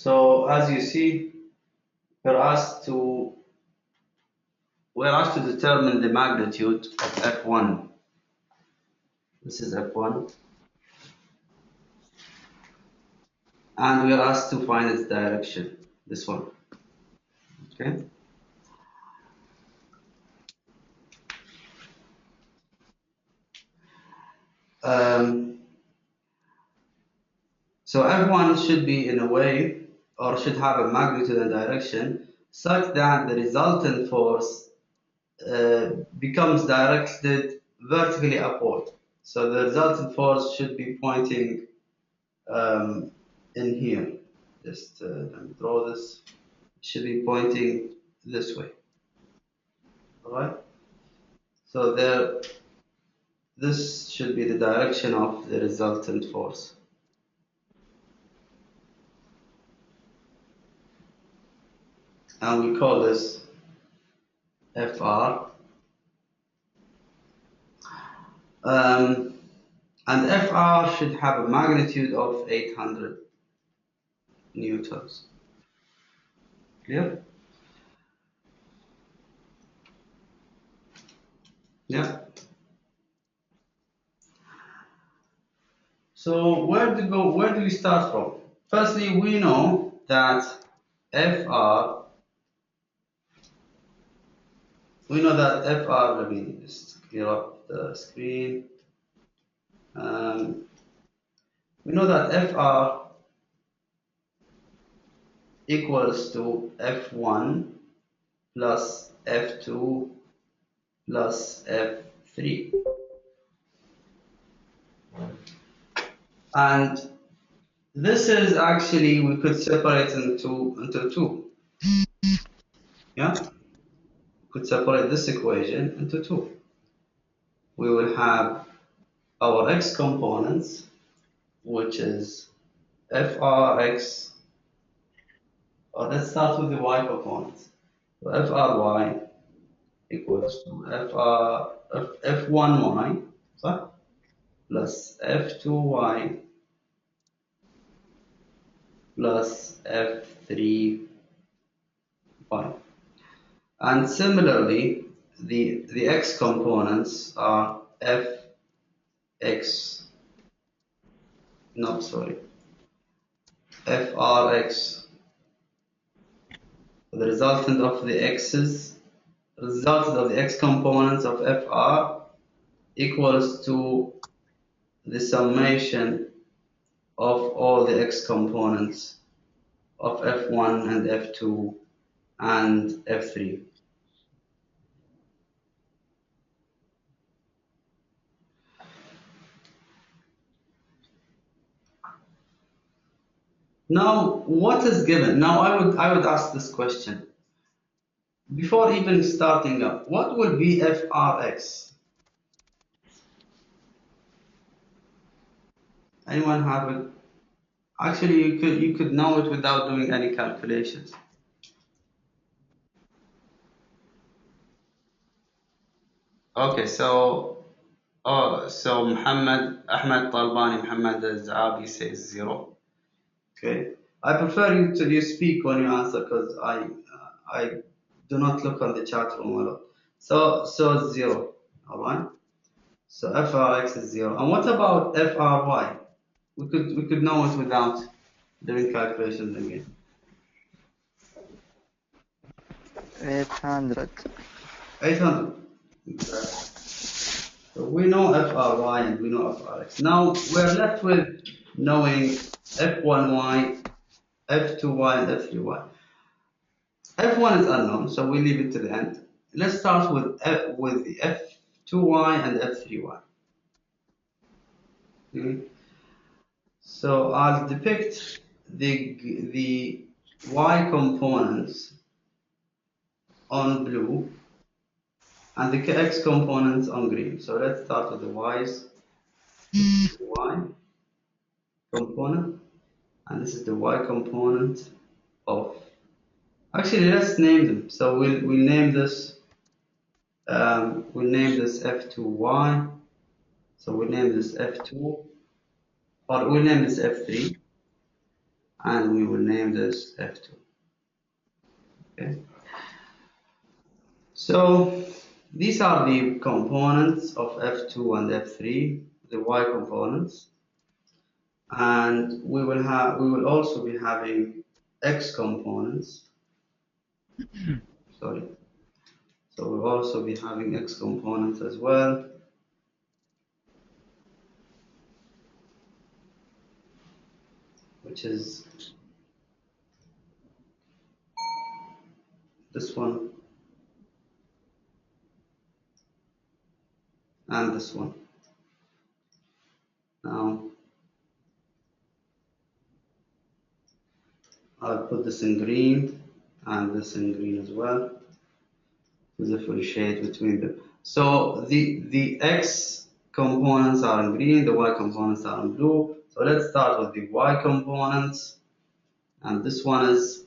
So as you see, we're asked to determine the magnitude of F1. This is F1, and we are asked to find its direction. This one, okay? So F1 should be in a way, or should have a magnitude and direction such that the resultant force becomes directed vertically upward. So the resultant force should be pointing in here. Just let me draw this. It should be pointing this way. All right. So there, this should be the direction of the resultant force. And we call this FR. And FR should have a magnitude of 800 newtons. Clear? Yeah. So where do we start from? Firstly, we know that FR, let me just clear up the screen. We know that FR equals to F1 plus F2 plus F3. And this is actually, we could separate into two. Yeah? We could separate this equation into two. We will have our x components, which is frx, or let's start with the y components. So fry equals to f1y plus f2y plus f3y. And similarly, the x components are frx, the resultant of the x components of fr equals to the summation of all the x components of f1 and f2 and f3. Now, what is given? Now, I would ask this question before even starting up. What will be frx? Anyone have it? Actually, you could know it without doing any calculations. Okay, so Ahmed Talbani Muhammad Zahabi says 0. Okay, I prefer you speak when you answer because I do not look on the chat room a lot. So 0. All right. So frx is 0. And what about fry? We could know it without doing calculations again. 800. 800. Exactly. So we know fry and we know frx. Now we're left with knowing f1y, f2y, and f3y. f1 is unknown, so we leave it to the end. Let's start with the f2y and f3y. Okay. So I'll depict the y components on blue and the x components on green. So let's start with the y's. This is the y component, and this is the y component of. Actually, let's name them. So we'll name this. We'll name this f2y. So we'll name this f2, or we'll name this f3, and we will name this F2. Okay. So these are the components of F2 and F3, the Y components, and we will also be having X components. Sorry. So we'll also be having X components as well. Which is this one and this one. Now I'll put this in green and this in green as well to differentiate between them. So the X components are in green, the Y components are in blue. So let's start with the Y components, and this one is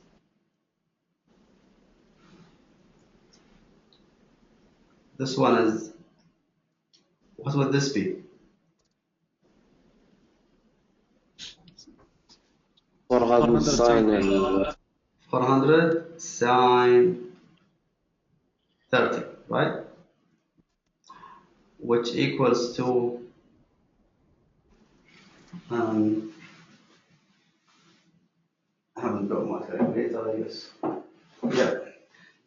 what would this be? 400 sine 400 sine 30, right? Which equals to I haven't got my calculator, I guess. Yeah.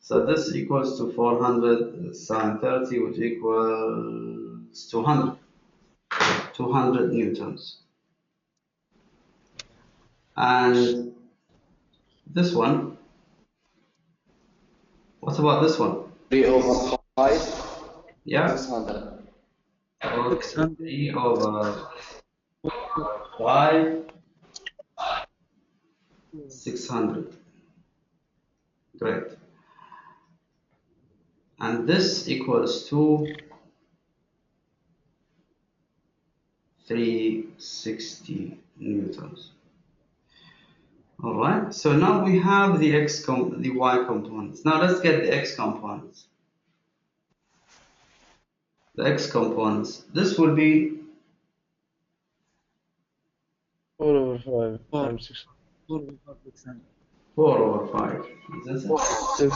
So this equals to 400 sine 30, which equals 200 newtons. And this one, what about this one? 3 over 5, Yeah? 600. So 3 over 5, 600. Great. And this equals to 360 newtons. All right, so now we have the Y components. Now let's get the X components. The X components. This will be 4 over 5 times 6. 4 over 5. Is this it?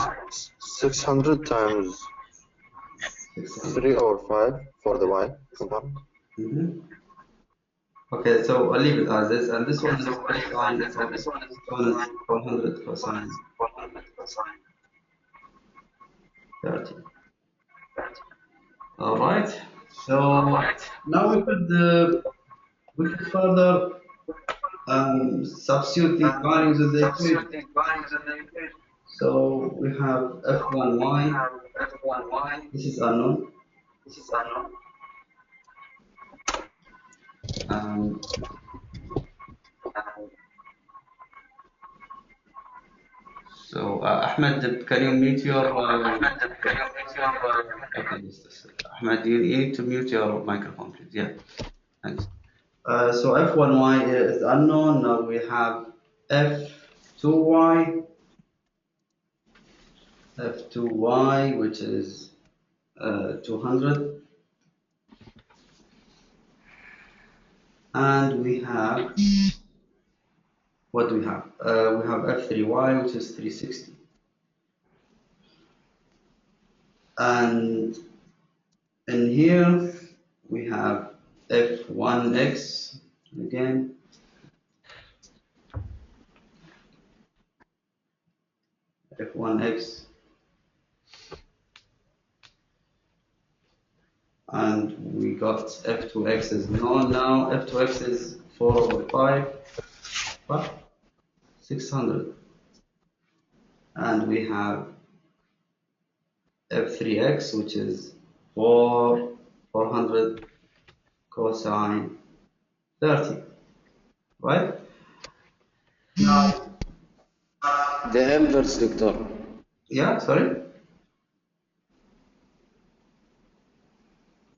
600 times 600. 3 over 5 for the Y component. Okay, so I'll leave it as is, and this one is cosine. This one is 100 cosine 30. All right. So now we could further substitute these values in the equation. So we have f1y. This is unknown. So Ahmed, can you mute your? Okay, just a second. Ahmed, you need to mute your microphone, please. Yeah, thanks. So f1y is unknown. Now we have f2y, which is 200, and we have what do we have? We have f3y, which is 360, and in here we have f1x again. F1x, and we got F2x is known now. F2x is 4 over 5, what? 600. And we have F3x, which is 400 cosine 30, right? Now, The inverse, Doctor. yeah, sorry?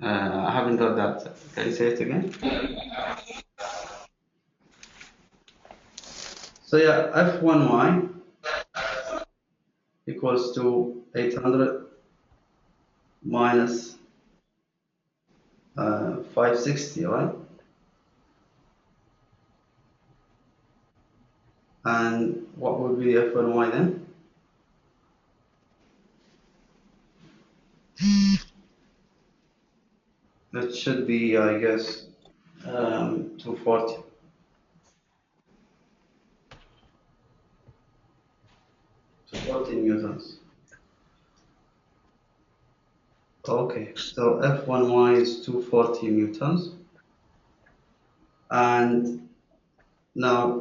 I haven't got that. Can you say it again? So yeah, F1y equals to 800 minus 560, right? And what would be F1Y then? That should be, I guess, 240. 240 newtons. Okay, so F1Y is 240 newtons. And now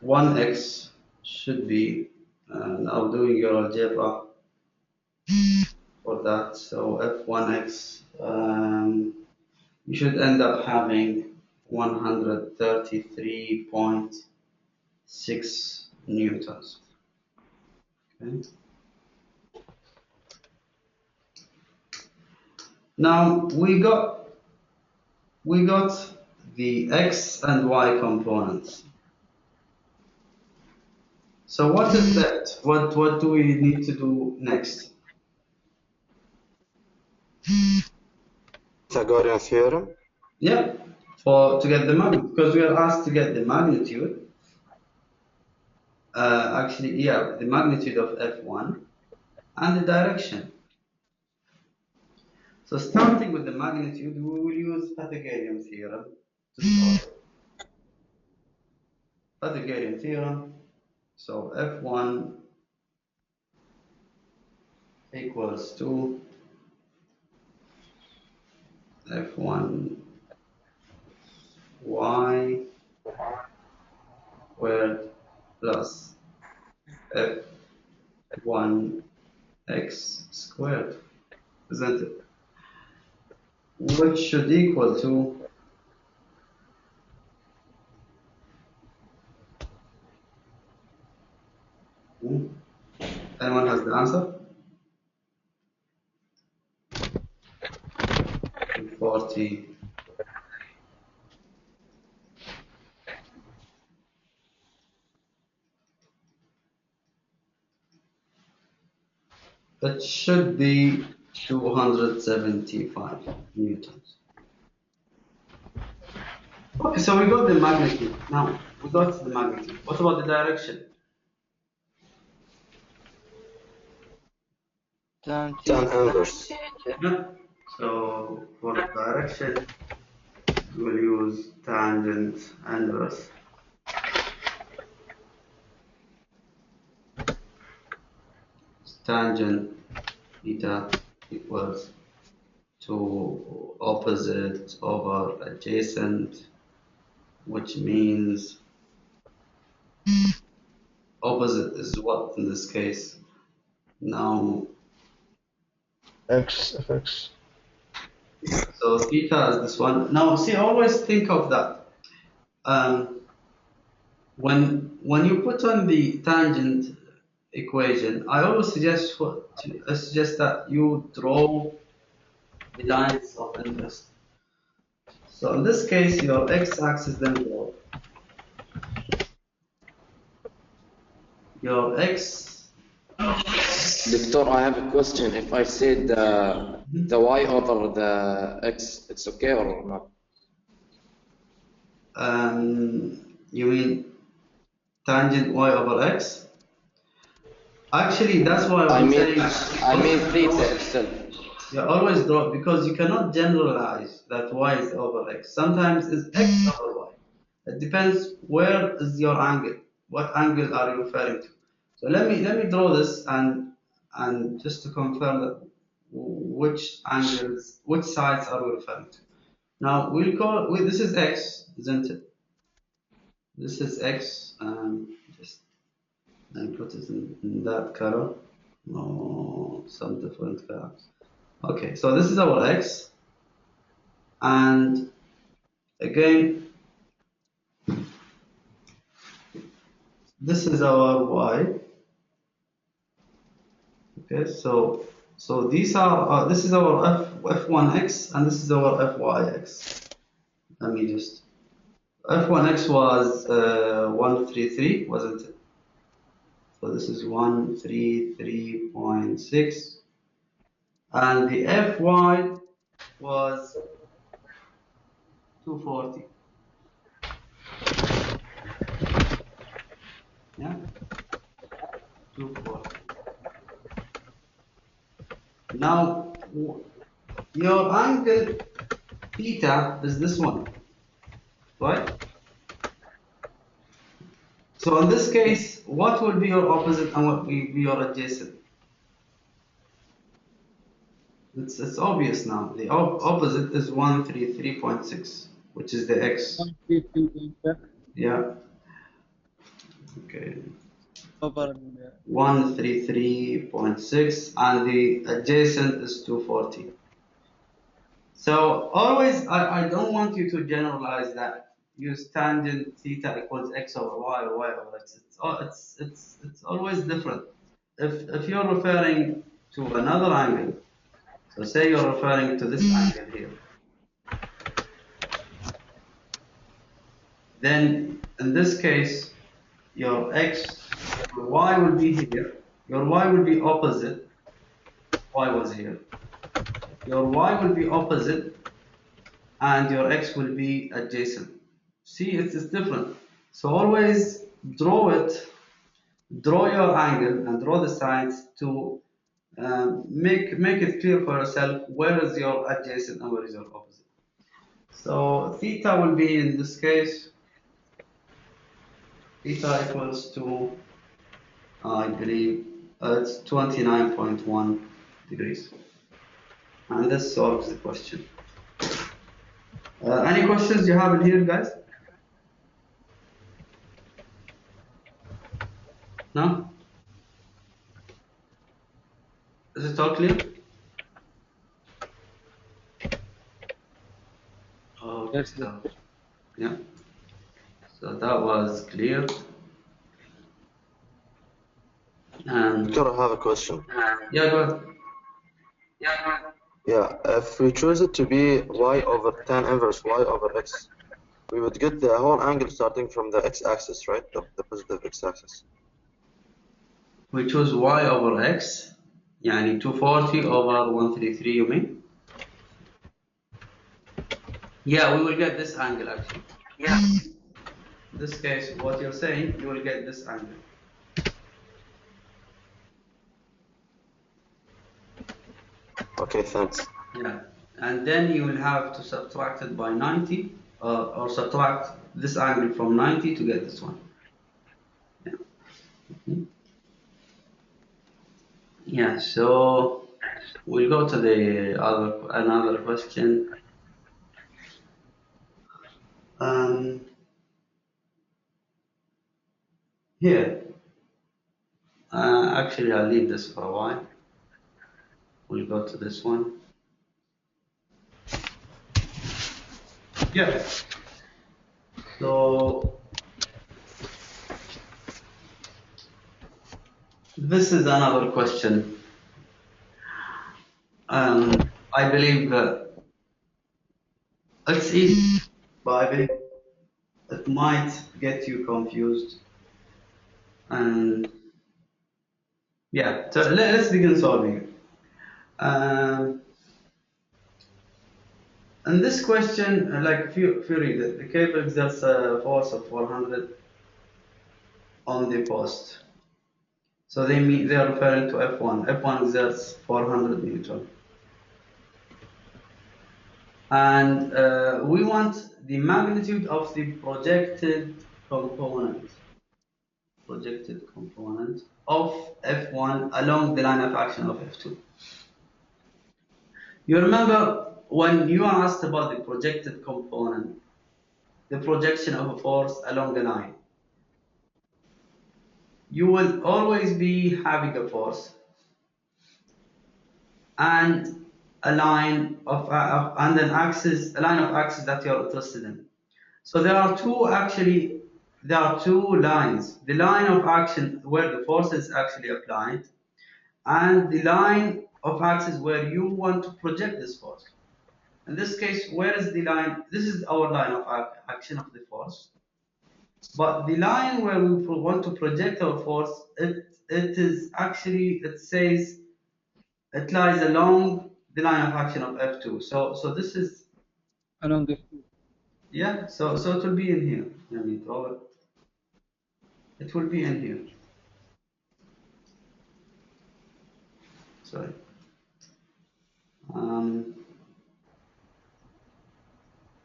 F1X should be, now doing your algebra for that. So F1X, you should end up having 133.6 newtons. Okay. Now we got the X and Y components. So what is that? What do we need to do next? Pythagorean theorem. Yeah, to get the magnitude, because we are asked to get the magnitude. Actually, yeah, the magnitude of F1 and the direction. So starting with the magnitude, we will use Pythagorean theorem to start. Pythagorean theorem. So F1 equals to F1 y squared plus F1 x squared, isn't it? Which should equal to anyone has the answer? 40. That should be 275 newtons. Okay, so we got the magnitude. Now we got the magnitude. What about the direction? Tan inverse. Yeah. So for direction, we'll use tangent inverse. Tangent theta equals to opposite over adjacent, which means opposite is what in this case? Now, X, fx. so theta is this one. Now, see, always think of that. When you put on the tangent equation, I always suggest that you draw the lines of interest. So in this case, your x-axis then draw. Your x. Doctor, I have a question. If I said the y over the x, it's okay or not? You mean tangent y over x? Actually, that's why I I'm mean, saying. I mean theta itself. You always draw because you cannot generalize that y is over x. Sometimes it's x over y. It depends where is your angle. What angle are you referring to? So let me draw this and just to confirm that which angles, which sides are we referring to? Now we'll call this is x, isn't it? This is x. Just and put it in that color. No, some different colors. Okay, so this is our x, and again, this is our y. Okay, so these are this is our f1x and this is our fyx. Let me just f1x was 133, wasn't it? So this is 133.6, and the fy was 240. Yeah, 240. Now, your angle theta is this one, right? So in this case, what will be your opposite and what will be your adjacent? It's obvious now. The opposite is 133.6, which is the x. 133.6 Yeah. Okay. over 133.6, and the adjacent is 240. So always, I don't want you to generalize that. Use tangent theta equals x over y or y over x. It's always different. If you're referring to another angle, so say you're referring to this angle here, then in this case, your x, your y will be here, your y will be opposite, y was here. Your y will be opposite, and your x will be adjacent. See, it's different. So always draw your angle and draw the sides to make it clear for yourself where is your adjacent and where is your opposite. So theta will be, in this case, theta equals to, I believe, it's 29.1 degrees. And this solves the question. Any questions you have in here, guys? No? Is it all clear? Okay, yes, so, yeah. So that was clear. And Doctor, I have a question. yeah, go ahead. Yeah, if we choose it to be y over tan inverse y over x, we would get the whole angle starting from the x-axis, right? The positive x-axis. We choose y over x, يعني 240 over 133, you mean? Yeah, we will get this angle actually. Yeah. In this case, what you're saying, you will get this angle. Okay, thanks. Yeah. And then you will have to subtract it by 90, or subtract this angle from 90 to get this one. Yeah. Yeah, so we'll go to the another question. Here, actually, I'll leave this for a while. We'll go to this one. Yeah. So this is another question. I believe it's easy, but I believe it might get you confused. And yeah, so let's begin solving it. And this question, like if you read it, the cable exerts a force of 400 on the post. So they are referring to F1. F1 exerts 400 Newton. And we want the magnitude of the projected component of F1 along the line of action of F2. You remember when you are asked about the projected component, the projection of a force along the line, you will always be having a force and a line of and an axis, a line of axis that you're interested in. So there are two lines: the line of action where the force is actually applied, and the line of axis where you want to project this force. In this case, where is the line? This is our line of action of the force. But the line where we want to project our force, it says it lies along the line of action of F2. So this is, along the yeah. So it will be in here. Let me draw it. It will be in here. Sorry.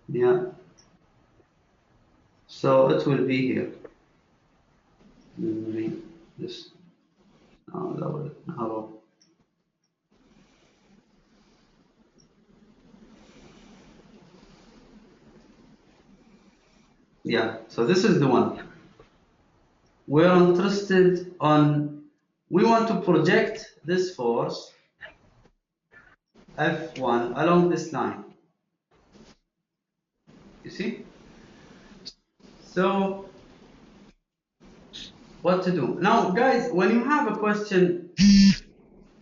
Yeah. So it will be here. Let me just lower it. Arrow. Yeah. So this is the one. We're interested on. We want to project this force F1 along this line. You see? So what to do? Now, guys, when you have a question,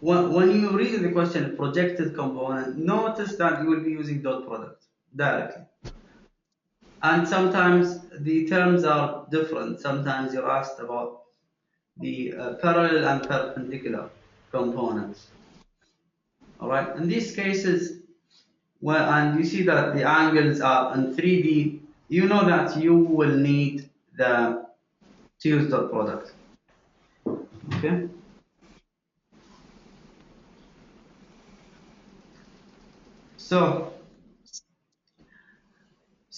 when you read the question projected component, notice that you will be using dot product directly. And sometimes the terms are different. Sometimes you're asked about the parallel and perpendicular components. All right. In these cases, and you see that the angles are in 3D, you know that you will need to use dot product. Okay. So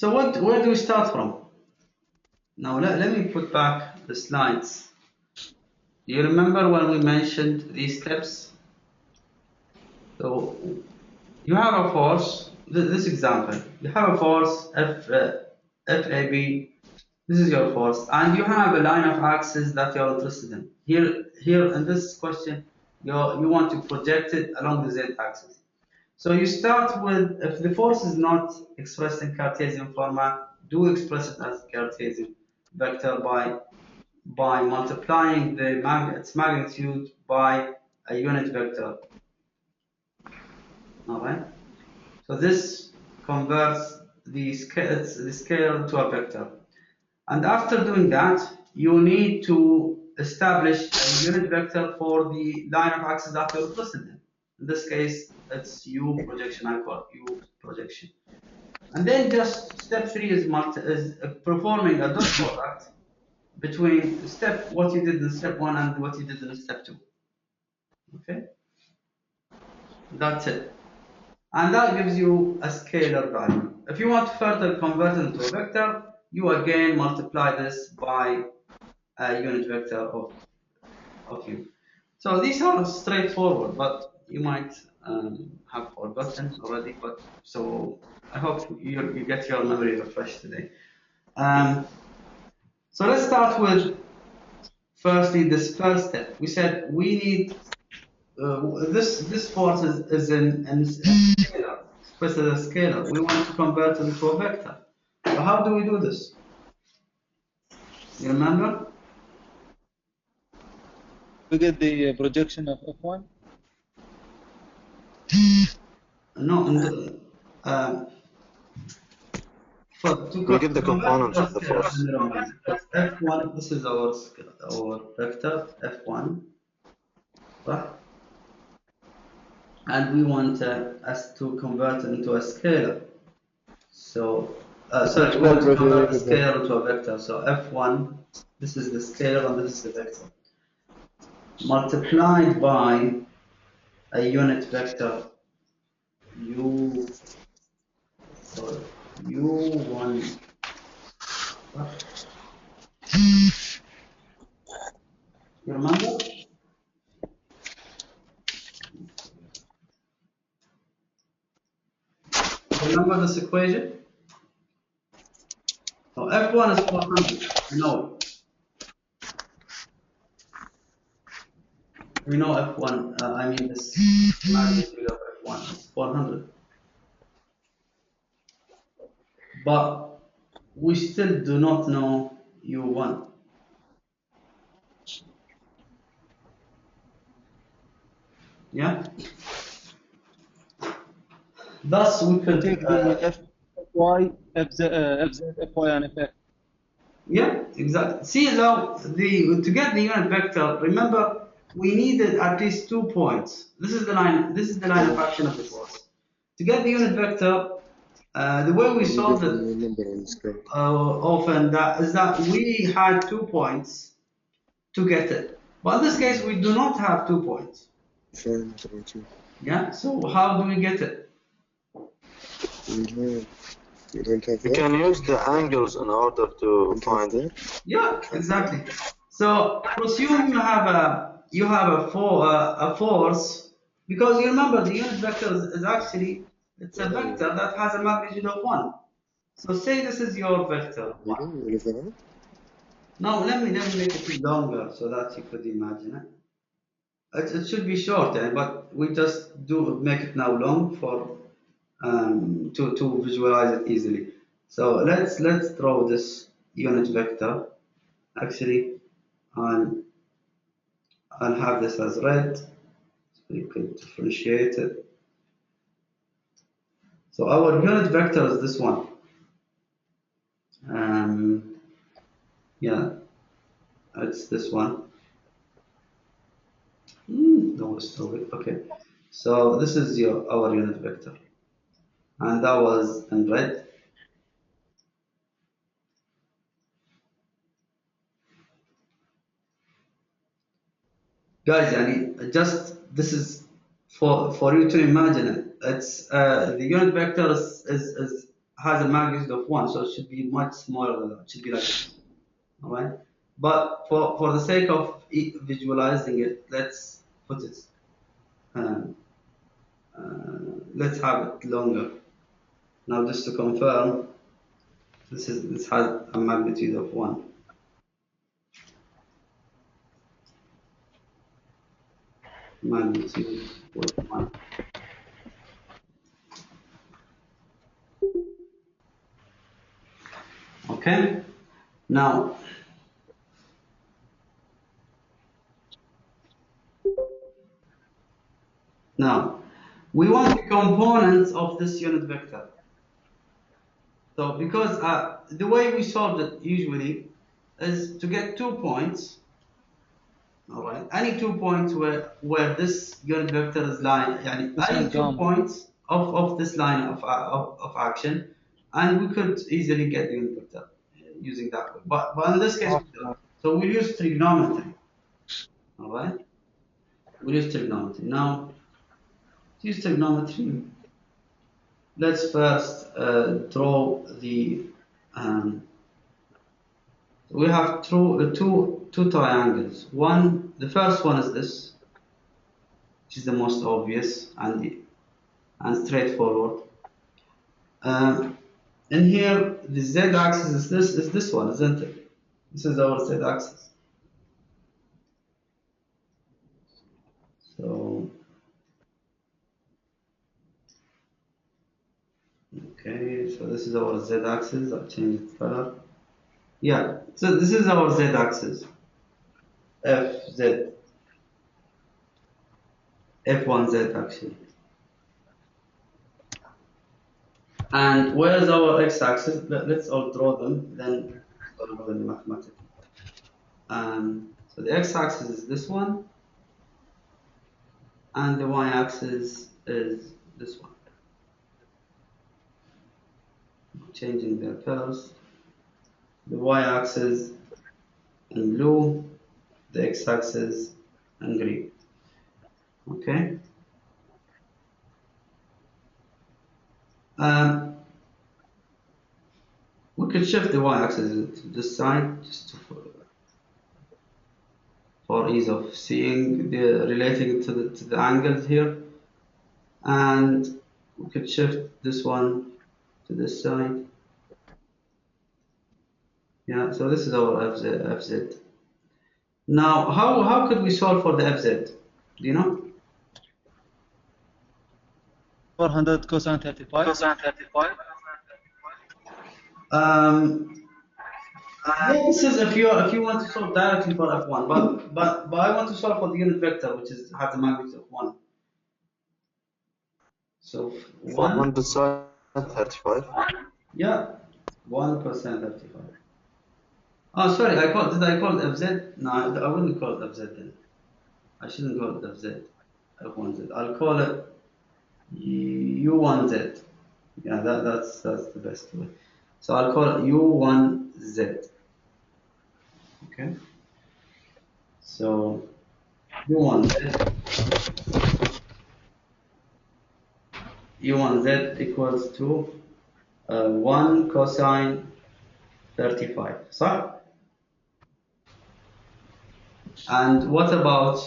where do we start from? Now let me put back the slides. You remember when we mentioned these steps? So you have a force, this example, you have a force FAB, this is your force, and you have a line of axis that you're interested in. Here in this question, you want to project it along the z-axis. So you start with, if the force is not expressed in Cartesian format, do express it as Cartesian vector by multiplying its magnitude by a unit vector. All right. So this converts the scalar to a vector. And after doing that, you need to establish a unit vector for the line of axis that you're interested in. In this case, it's U projection, I call it U projection. And then just step 3 is performing a dot product between what you did in step 1 and what you did in step 2. Okay? That's it. And that gives you a scalar value. If you want to further convert it into a vector, you again multiply this by a unit vector of U. So these are straightforward, but you might have forgotten already. But so I hope you get your memory refreshed today. So let's start with firstly this first step. We said we need this force is in scalar, expressed as a scalar. We want to convert it into a vector. So how do we do this? You remember? We get the projection of F1. No. We get the components of the force. F1, this is our vector, F1, right? And we want us to convert it into a scalar. So, sorry, we want to convert a scalar into a vector. So F1, this is the scalar and this is the vector. Multiplied by a unit vector, U1. You remember? Remember this equation? So F1 is 400. We know it. We know F1. I mean this magnitude of F1 is 400. But we still do not know U1. Yeah. Thus, we could take the Fy, Fz, Fy, and Fx. Yeah, exactly. See now, to get the unit vector, remember we needed at least 2 points. This is the line. This is the line of action of the force. To get the unit vector, the way we solved it often is that we had 2 points to get it. But in this case, we do not have 2 points. Fine, what about you? Yeah, so how do we get it? You don't have We that? can use the angles in order to Don't have find it. that? Yeah, exactly. So presume you have a force, because you remember the unit vector is actually, it's a vector that has a magnitude of 1. So say this is your vector 1. Really? You live around? Now let me make it longer so that you could imagine it. It should be short, but we just do make it now long for to visualize it easily. So let's draw this unit vector. Actually, I'll have this as red, so you could differentiate it. So our unit vector is this one. Yeah, it's this one. No, stop it. Okay. So this is our unit vector, and that was in red. Guys, just this is for you to imagine it. It's the unit vector is has a magnitude of 1, so it should be much smaller than that. It should be like this. All right. But for the sake of visualizing it, let's put it. Um, let's have it longer. Now, just to confirm, this has a magnitude of 1. Magnitude of 1. Okay. Now, we want the components of this unit vector. So, because the way we solved it usually is to get 2 points. All right. Any 2 points where this unit vector is lying, any 2 gamma. points of this line of action, and we could easily get the unit vector using that way. But in this case, we don't. So we use trigonometry. All right. We use trigonometry. Now, to use trigonometry, let's first draw the. We have two triangles. The first one is this, which is the most obvious and straightforward. In here, the z-axis is this one, isn't it? This is our z-axis. So, okay, so this is our z-axis. I'll change its color. Yeah, so this is our z-axis. Fz, f1z actually. And where's our x-axis? Let's all draw them, then solve them mathematically. So the x-axis is this one, and the y-axis is this one. Changing their colors. The y-axis in blue, the x-axis in green. Okay. We could shift the y-axis to this side just for ease of seeing relating to the angles here, and we could shift this one to this side. Yeah, so this is our fz. Now, how could we solve for the fz? Do you know? 400 cosine 35. Yeah, this is if you want to solve directly for f1, but I want to solve for the unit vector, which has a magnitude of 1. So 1. 1 beside 35. Yeah, 1 cosine 35. Oh, sorry, did I call it fz? No, I wouldn't call it fz then. I shouldn't call it fz, f1z. I'll call it u1z. Yeah, that's the best way. So I'll call it u1z. Okay. So u1z equals to 1 cosine 35, صح? And what about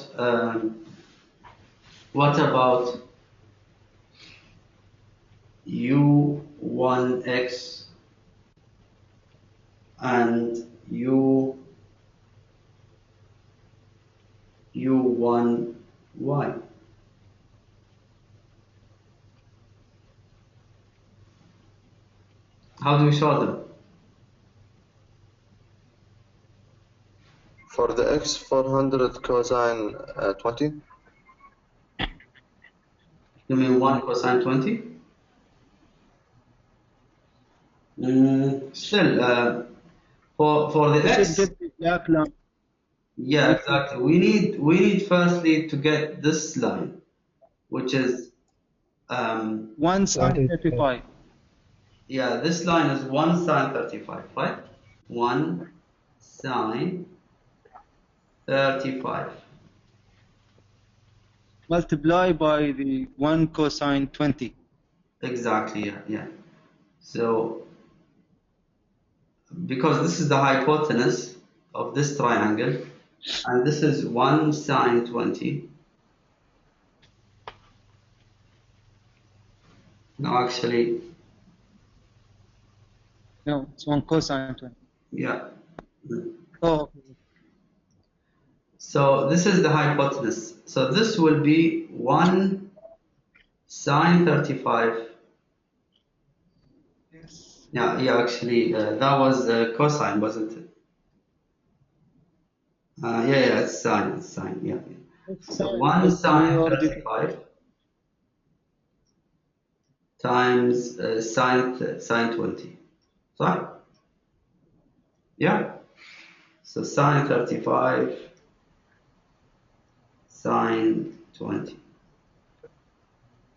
u1x and u1y? How do we show them? For the x, 400 cosine 20. You mean 1 cosine 20? Still, for the We should x, get the black line. yeah, exactly. We need firstly to get this line, which is 1 sine 35. yeah, this line is 1 sine 35, right? 1 sine 35. Multiply by the 1 cosine 20. Exactly, yeah. So because this is the hypotenuse of this triangle, and this is 1 sine 20. No, actually, No, it's 1 cosine 20. yeah. Oh, So this is the hypotenuse. So this will be 1 sine 35. yes. Yeah, actually, that was cosine, wasn't it? Yeah, it's sine, yeah. It's So sine, 1 but we sine already 35 times sine 20. Right? Yeah. So sine 35 sine 20.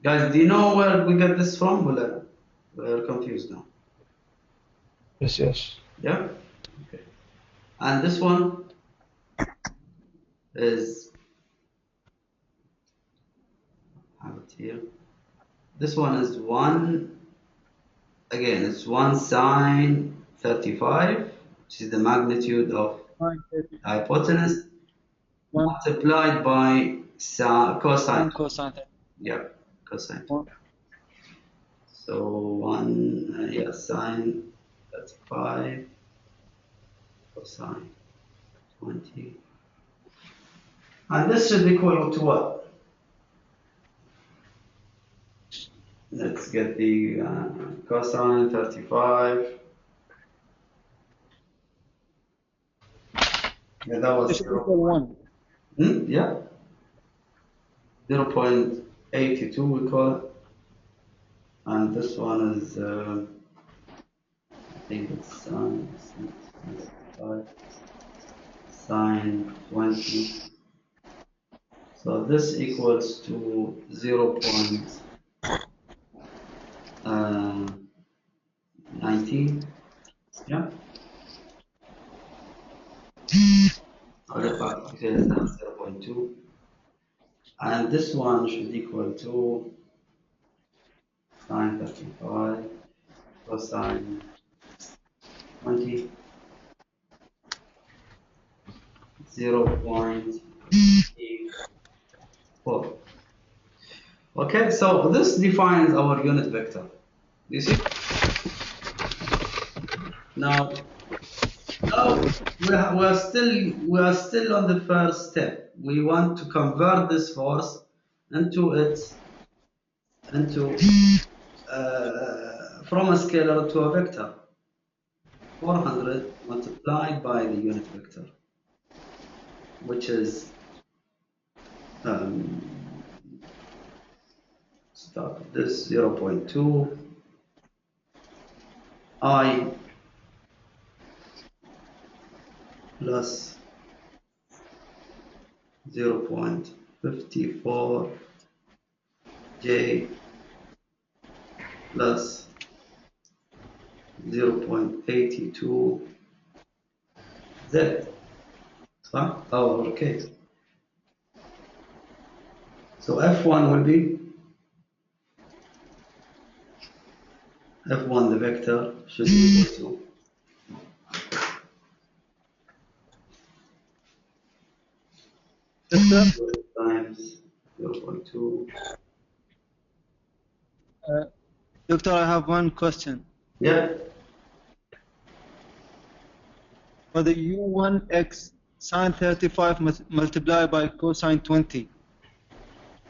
Guys, do you know where we get this from? We're confused now. Yes. Yeah? Okay. And this one is, have it here. This one is 1, again, it's 1 sine 35, which is the magnitude of sine 30, hypotenuse, 1, multiplied by cosine. 1 cosine 30. Yeah, cosine. One. So 1, yeah, sine 35 cosine 20. And this should equal to what? Let's get the cosine 35. Yeah, that It was should equal 1. yeah, 0.82 we call it. And this one is, I think it's sine 35 sine 20. So this equals to 0.19. Yeah. Okay, it's now 0.2. And this one should equal to sine 35 cosine 20, 0.4. Okay, so this defines our unit vector. You see? Now we are still on the first step. We want to convert this force into from a scalar to a vector. 400 multiplied by the unit vector, which is start with this 0.2 I plus 0.54 J plus 0.82 Z. صح؟ أو okay. So F1 will be F1, the vector should be equal Doctor, to times 0.2. Doctor, I have one question. Yeah. For the U1x sine 35 multiplied by cosine 20.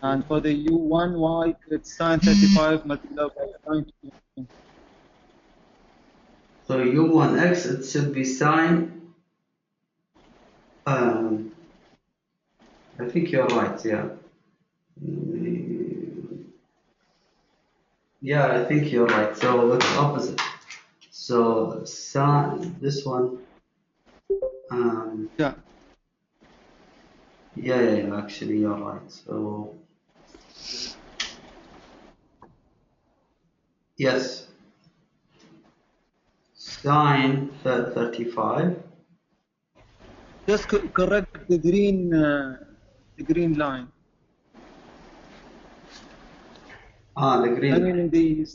And for the U1y, it's sine 35 multiplied by sine 20. So U1x, it should be sine. I think you're right, yeah. Yeah, I think you're right. So it's opposite. So sine, this one. Yeah. Yeah, actually you're right. So yes, sine 35. Just correct the green line. The I green. mean,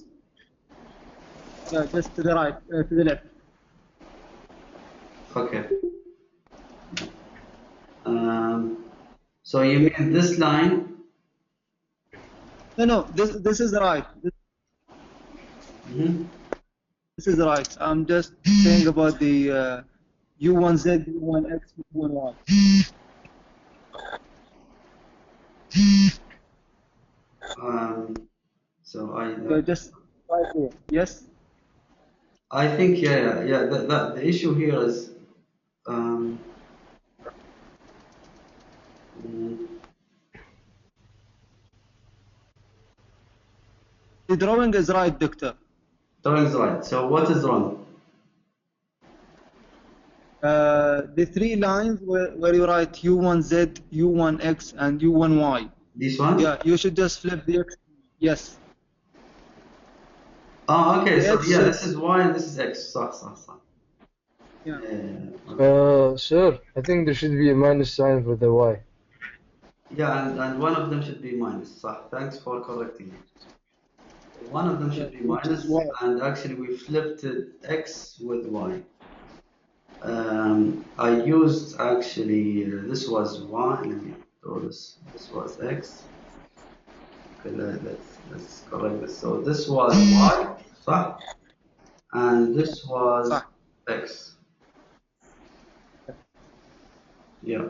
yeah, just to the right, to the left. Okay. So you mean this line? No, this is right. Mhm. This is right. I'm just saying about the U1Z, U1X, U1Y. So So just right here. Yes. I think yeah. The issue here is um, mm, The drawing is right, Doctor. drawing is right. So what is wrong? The three lines where you write U1Z, U1X, and U1Y. This one? Yeah, you should just flip the X. Yes. Oh, okay. The So X yeah, should. this is y and this is x. صح. Yeah. Okay. Sir, I think there should be a minus sign for the y. Yeah, and one of them should be minus. صح. Thanks for correcting me. One of them should be Which is minus, Y. and actually we flipped it x with y. I used actually this was y. Let me draw this. This was x. Okay, let's correct this. So this was y, صح? And this was صح. x. Yeah.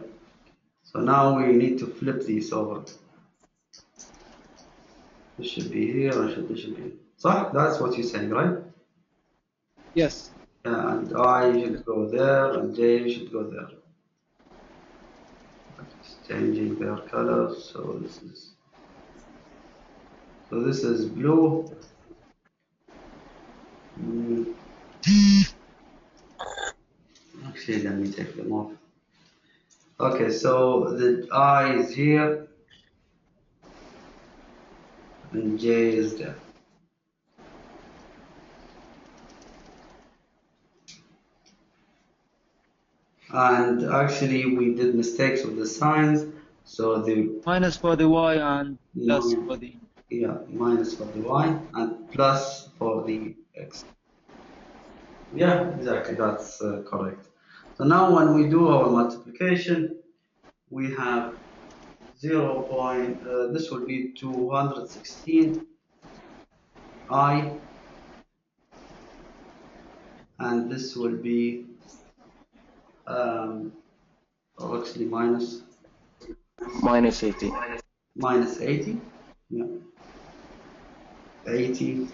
So now we need to flip these over. This should be here, and this should be. صح? That's what you're saying, right? Yes. Yeah, and I should go there, and J should go there. It's changing their colors. So this is blue. Mm, Actually, let me take them off. Okay, so the I is here, and J is there. And actually, we did mistakes with the signs. So the Minus for the Y and plus for the. yeah, minus for the y and plus for the x. Yeah, exactly, that's correct. So now when we do our multiplication, we have 0. This will be 216 I, and this will be actually minus 80. minus 80. Yeah, 80.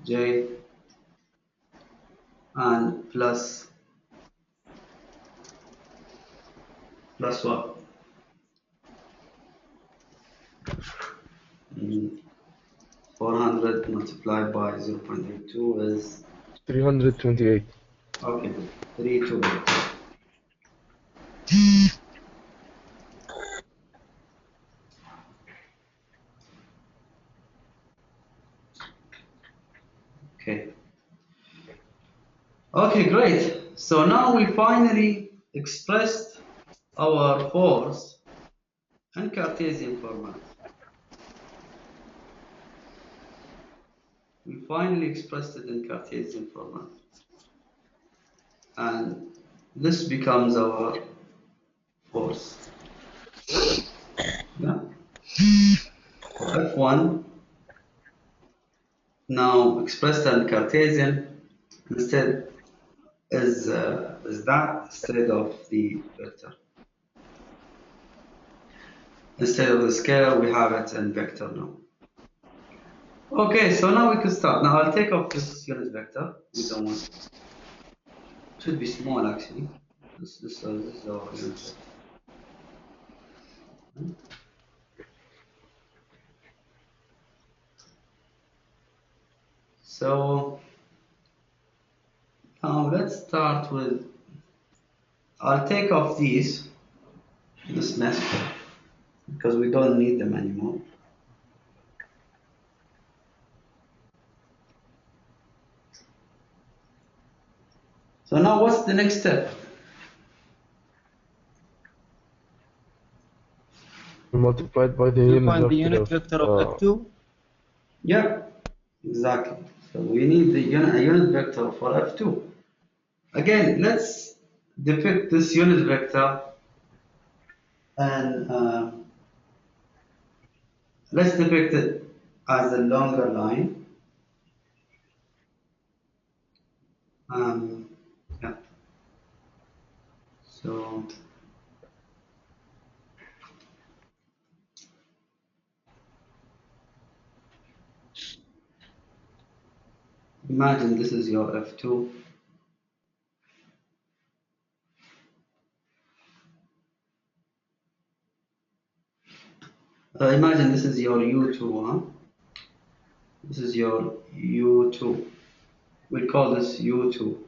J and plus what? 400 multiplied by 0.82 is 328. okay, 328. Okay. Okay, great. So now we finally expressed our force in Cartesian format. We finally expressed it in Cartesian format. And this becomes our force. Yeah? F1 now expressed in Cartesian instead is that instead of the vector. Instead of the scalar, we have it in vector now. Okay, so now we can start. Now I'll take off this unit vector. We don't want it. Should be small actually. This is our unit vector. So now let's start with. I'll take off this mess because we don't need them anymore. So now what's the next step? Multiplied by the You unit find vector the unit of, vector of F2. Yeah, exactly. So we need a unit vector for F2. Again, let's depict this unit vector and let's depict it as a longer line. Yeah. So imagine this is your F2. Imagine this is your U2, huh? This is your U2. We call this U2.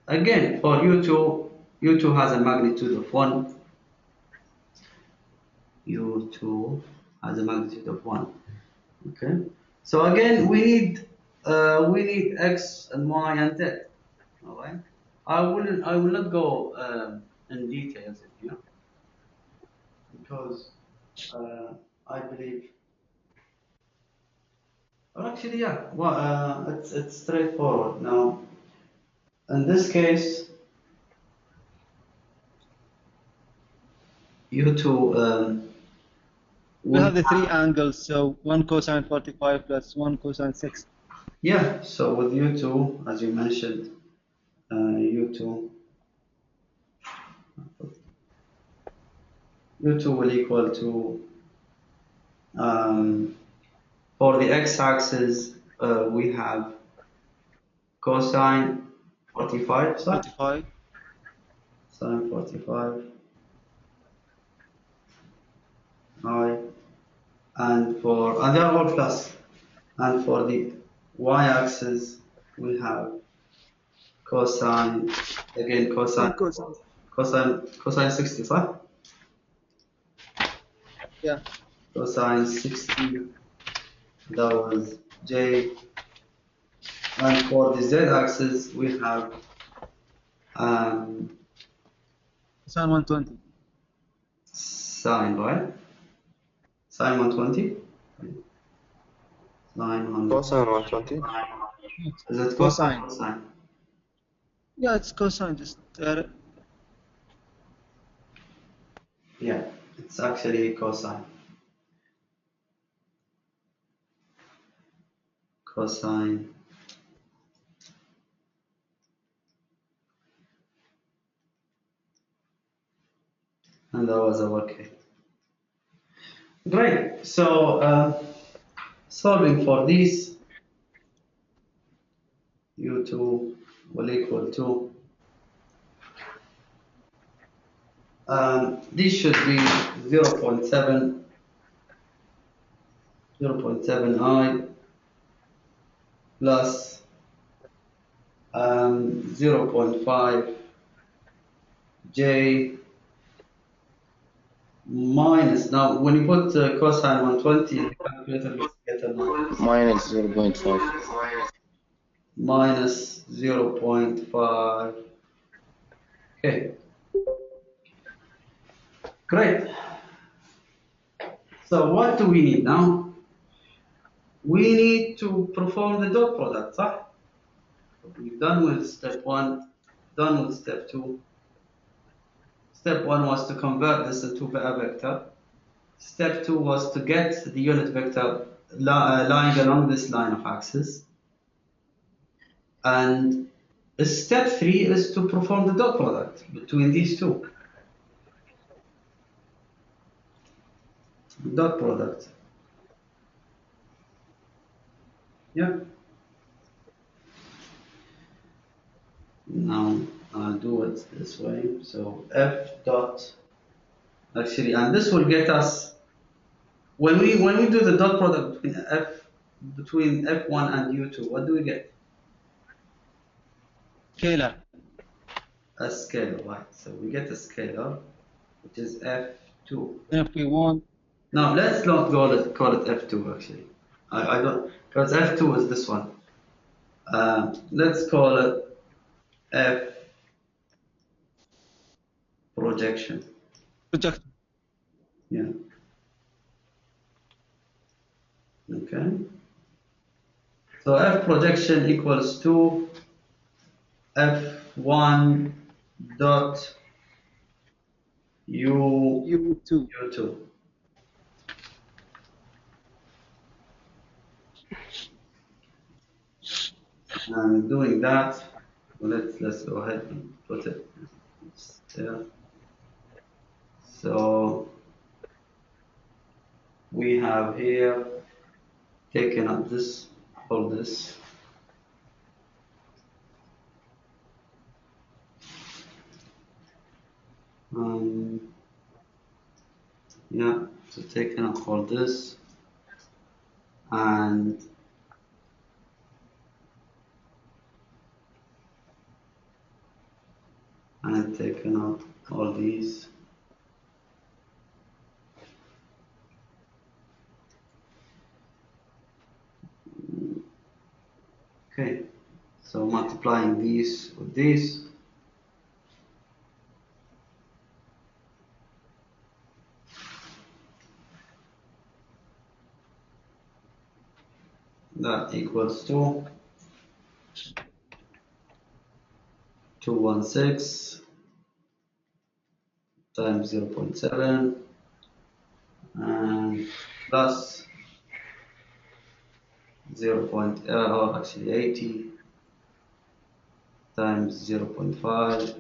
Again, for U2, U2 has a magnitude of 1. U2 has a magnitude of 1. Okay. So again, we need X and Y and Z. All right. I will not go in details here because I believe. Well, actually, yeah. Well, it's straightforward now. In this case, U2 We would have the three angles, so 1 cosine 45 plus 1 cosine 60. yeah. So with U2, as you mentioned, U2 will equal to for the x-axis we have cosine 45 45. sine 45 I and they're all plus, and for the y-axis we have cosine again One cosine. cosine 60 صح? Yeah. Cosine 60, that was j, and for the z-axis we have Cosine 120. sine, right? Sine 120? Sine 100. Cosine 120. Is it cosine? Cosine. Cosine. Yeah, it's cosine. Just Yeah, it's actually cosine. Cosine. And that was our k. Great. So solving for these, u2 will equal to this should be 0.7 I plus 0.5 j minus. Now, when you put cosine 120 in the calculator, you get a minus. Minus 0.5. Minus 0.5. Okay. Great. So what do we need now? We need to perform the dot product, صح? We've done with step 1, done with step 2. Step 1 was to convert this into a vector. Step 2 was to get the unit vector lying along this line of axis. And step 3 is to perform the dot product between these two. Dot product. Yeah. Now I'll do it this way. So f dot, actually, and this will get us, when we do the dot product between f1 and u2, what do we get? Scalar. A scalar, right? So we get a scalar, which is f2. If we want, No, let's not call it f2 actually. I don't, because f2 is this one. Let's call it f projection. project. Yeah. Okay. So f projection equals to f1 dot U2. u2. And doing that, well, let's go ahead and put it there. So we have here taken up this, all this. Yeah, so taken up all this and taken out all these. Okay, so multiplying these with this, that equals to 216 times 0.7 and plus 80 times 0.5,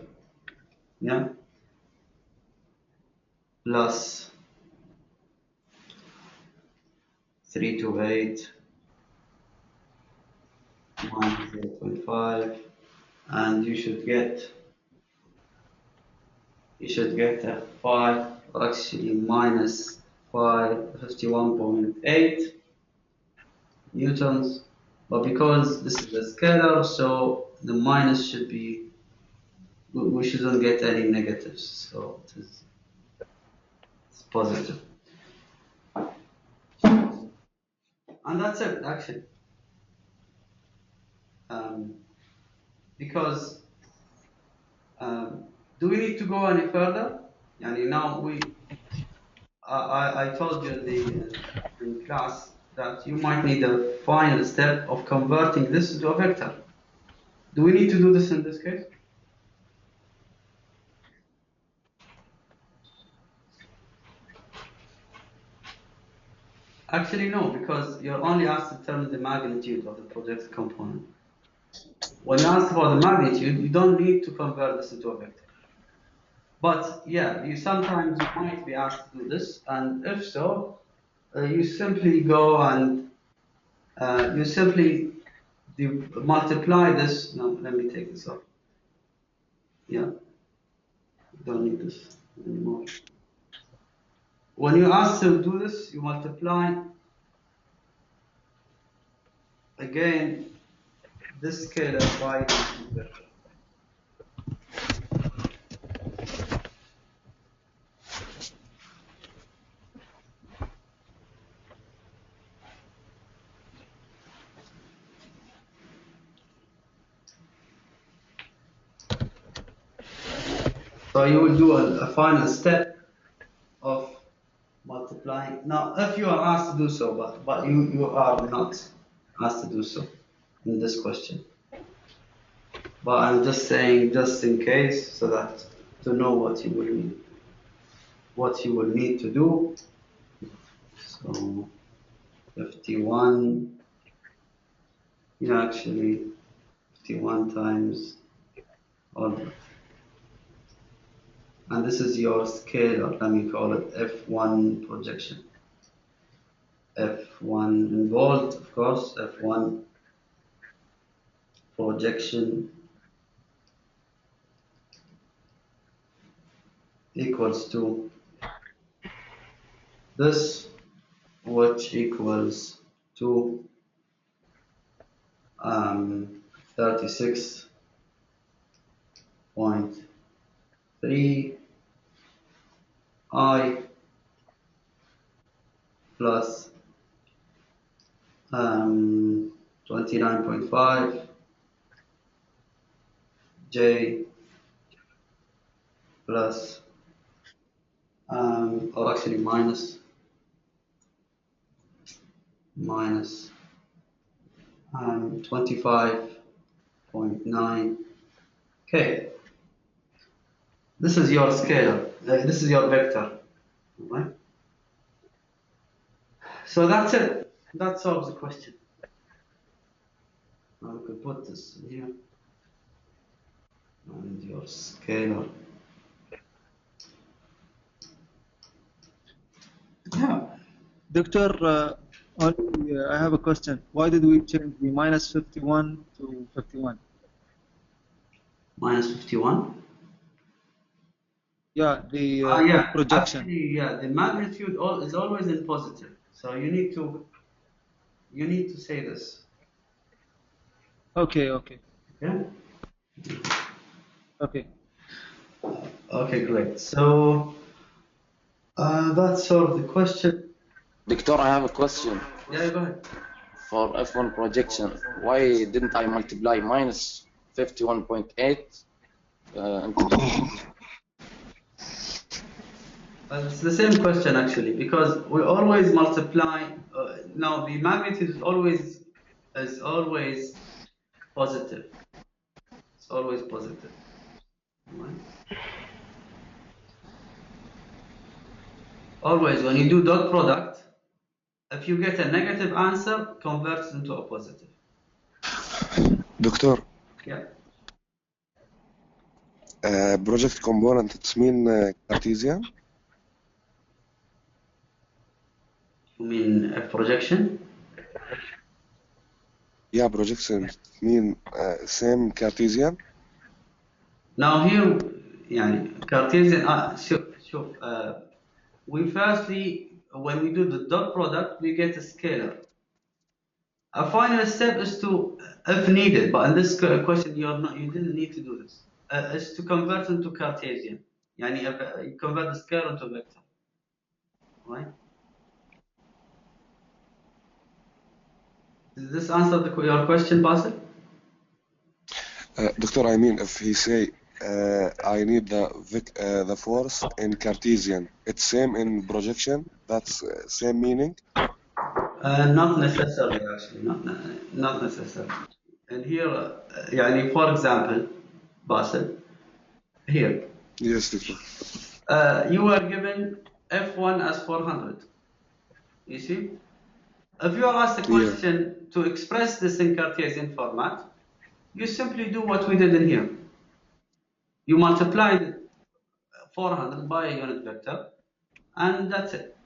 yeah, plus 328 minus 0.5, and you should get a 5, or actually minus 51.8 newtons, but because this is a scalar, so the minus should be, we shouldn't get any negatives, so it's positive. And that's it, actually. Because do we need to go any further? Yani now I told you in class that you might need a final step of converting this into a vector. Do we need to do this in this case? Actually, no, because you're only asked to determine the magnitude of the projected component. When you ask for the magnitude, you don't need to convert this into a vector. But yeah, sometimes you might be asked to do this, and if so, you simply go and you simply multiply this. No, let me take this off. Yeah, don't need this anymore. When you ask to do this, you multiply again this scalar by this vector. So you will do a final step of multiplying. Now, if you are asked to do so, but you are not asked to do so in this question. But I'm just saying, just in case, so that to know what you will need to do. So 51, actually 51 times all that. And this is your scalar, let me call it F1 projection. F1 in volt, of course, F1 projection equals to this, which equals to 36.3 I plus 29.5 J plus or actually minus 25.9 K. This is your scalar. This is your vector. Right? So that's it. That solves the question. Now we can put this in here. And your scalar. Yeah. Doctor, I have a question. Why did we change the minus 51 to 51? Minus 51? Yeah, the Yeah. projection. Actually, yeah, the magnitude is always in positive. So you need to say this. Okay, okay. Yeah? Okay. Okay, great. So that solved the question. Doctor, I have a question. Yeah, go ahead. For F1 projection, why didn't I multiply minus 51.8 into It's the same question actually, because we always multiply. Now the magnitude is always positive. It's always positive. Right? Always, when you do dot product, if you get a negative answer, convert it into a positive. دكتور Yeah. project component it's mean Cartesian. You mean a projection? Yeah, projection mean same Cartesian. Now here, يعني Cartesian. شوف. We firstly, when we do the dot product, we get a scalar. A final step is to, if needed, but in this question you didn't need to do this, is to convert into Cartesian. يعني you convert the scalar into vector. Right? Does this answer your question, Basil? Doctor, I mean if he say I need the force in Cartesian, it's same in projection. That's same meaning. Not necessarily, actually, not necessarily. And here, يعني for example, Basil, here, Yes, Doctor. you were given F1 as 400. You see, if you are asked a question to express this in Cartesian format, you simply do what we did in here. You multiply 400 by a unit vector, and that's it.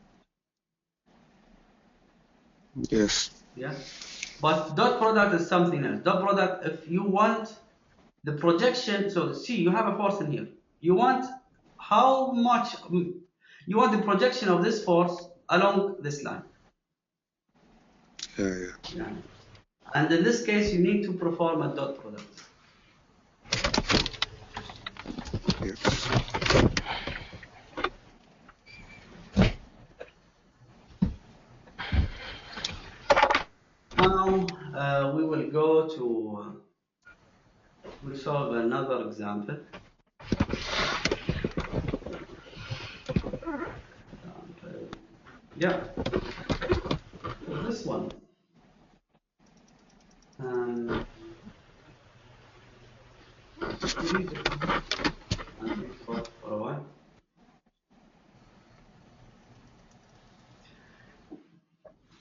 Yes. Yeah. But dot product is something else. Dot product, if you want the projection, so see, you have a force in here. You want how much, you want the projection of this force along this line. Yeah. And in this case, you need to perform a dot product. Yes. Now we will go to, we'll solve another example. Yeah, this one. We need to think about it for a while.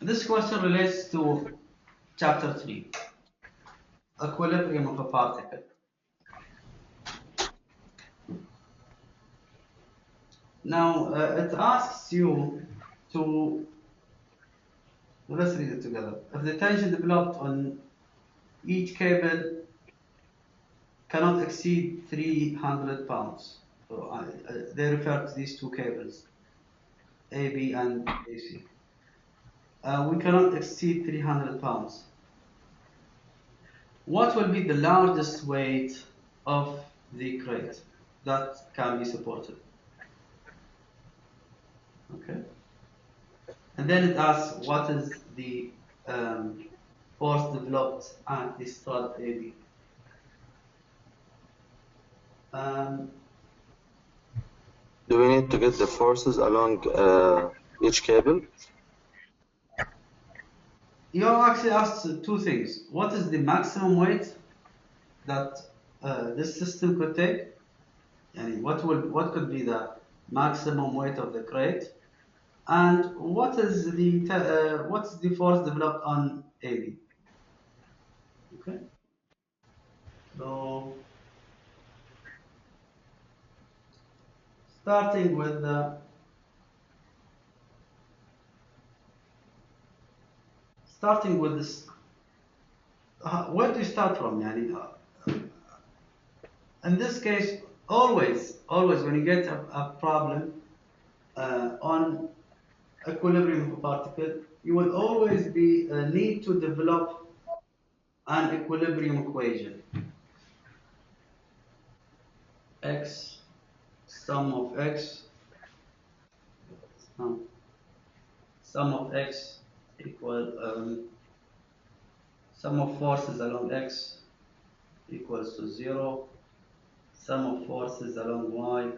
This question relates to chapter 3, equilibrium of a particle. Now, it asks you to, let's read it together. If the tension developed on each cable cannot exceed 300 pounds. So they refer to these two cables, AB and AC. We cannot exceed 300 pounds. What will be the largest weight of the crate that can be supported? Okay. And then it asks what is the force developed at the stud AB. Do we need to get the forces along each cable? You actually asked two things. What is the maximum weight that this system could take? And what could be the maximum weight of the crate? And what's the force developed on AB? Okay. So starting with this, where do you start from? Yani, in this case, always when you get a problem on equilibrium of a particle, you will always be need to develop an equilibrium equation. X sum of x sum of x equal sum of forces along x equals to 0. Sum of forces along y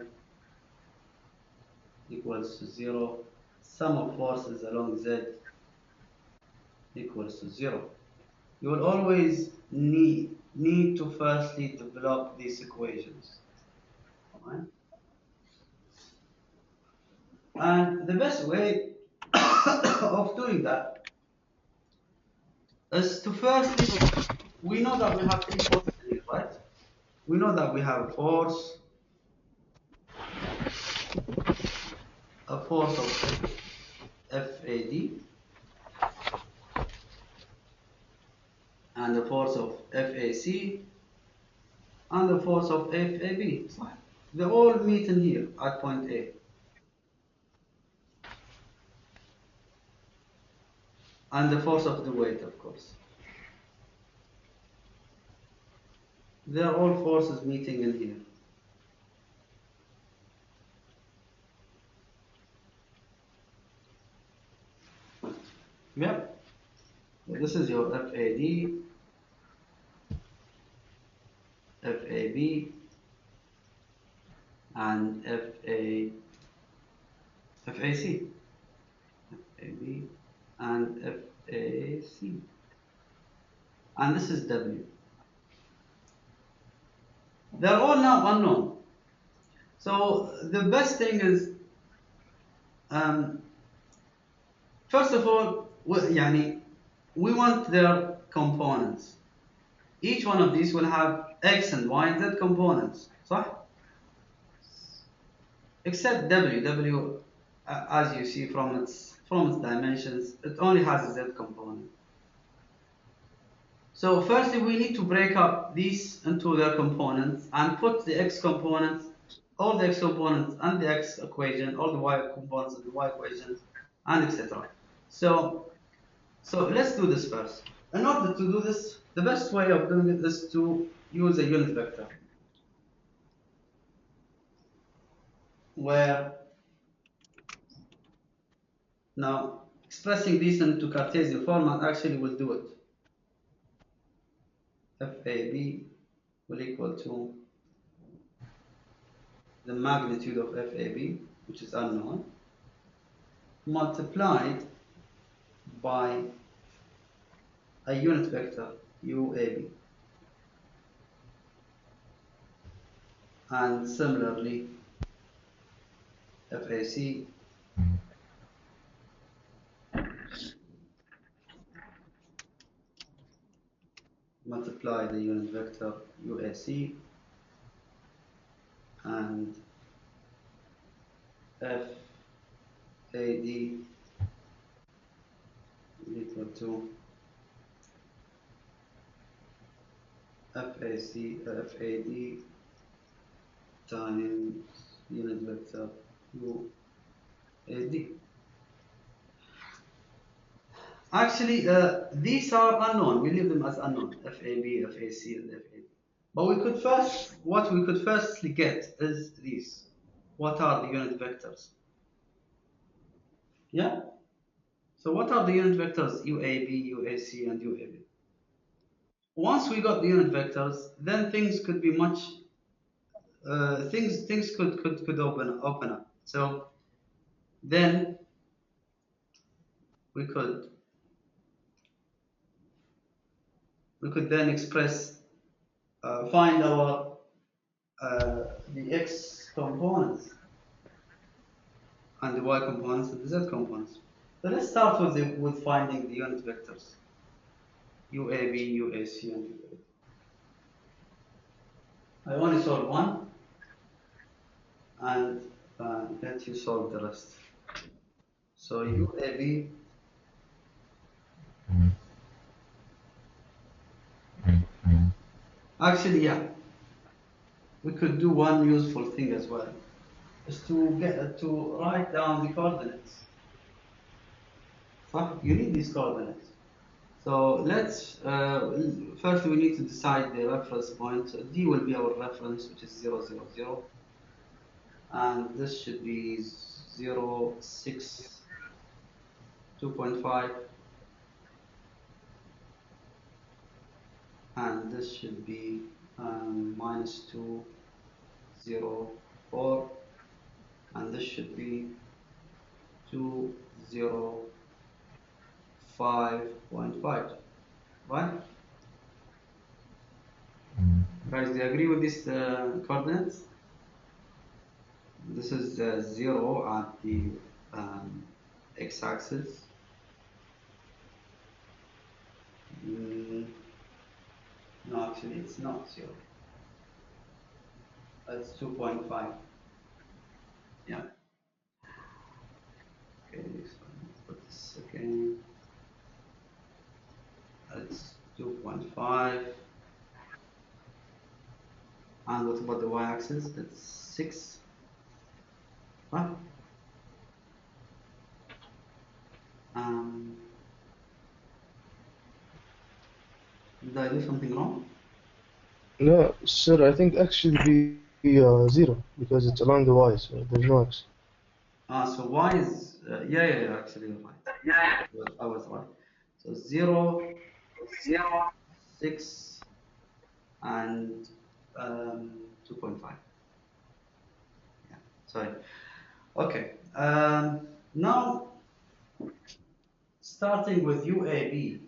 equals to 0. Sum of forces along z equals to 0. You will always need to firstly develop these equations. Right? And the best way of doing that is to firstly, we know that we have three forces here, right? We know that we have a force of FAD and a force of FAC and a force of FAB. They all meet in here at point A. And the force of the weight, of course. They are all forces meeting in here. Yep. So this is your FAD, FAB, and FAC. FAB and FAC. And this is W. They're all now unknown. So the best thing is, first of all, we want their components. Each one of these will have X and Y and Z components, صح? Except W, as you see from its dimensions, it only has a Z component. So firstly, we need to break up these into their components and put the X components, all the X components and the X equation, all the Y components and the Y equations, and etc. So let's do this first. In order to do this, the best way of doing it is to use a unit vector, where now expressing these into Cartesian format actually will do it. FAB will equal to the magnitude of FAB, which is unknown, multiplied by a unit vector UAB, and similarly FAC multiply the unit vector UAC and FAD equal to FAD times unit vector UAD. Actually, these are unknown. We leave them as unknown, FAB, FAC, and FAD. But what we could firstly get is these. What are the unit vectors? Yeah? So what are the unit vectors? UAB, UAC, and UAB. Once we got the unit vectors, then things could be much, things could open up. So then we could then express, find our the x components and the y components and the z components. So let's start with finding the unit vectors UAB, UAC, and UAB. I only solve one, and let you solve the rest. So UAB actually, yeah, we could do one useful thing as well, is to write down the coordinates. You need these coordinates. So let's first we need to decide the reference point. So D will be our reference, which is 0, 0, 0, and this should be 0, 6, 2.5, and this should be -2, 0, 4, and this should be 2, 0, 5.5, right? Guys, do you agree with these coordinates? This is 0 at the x-axis. No, actually, it's not 0. It's 2.5. Yeah. Okay, so let's put this again. It's 2.5. And what about the y-axis? It's 6. Huh? Did I do something wrong? No, sir, I think actually be 0 because it's along the y, so there's no x. So y is, yeah, actually you're right. Yeah. I was right. So 0, 6, and 2.5. Yeah, sorry. Okay. Now, starting with UAB.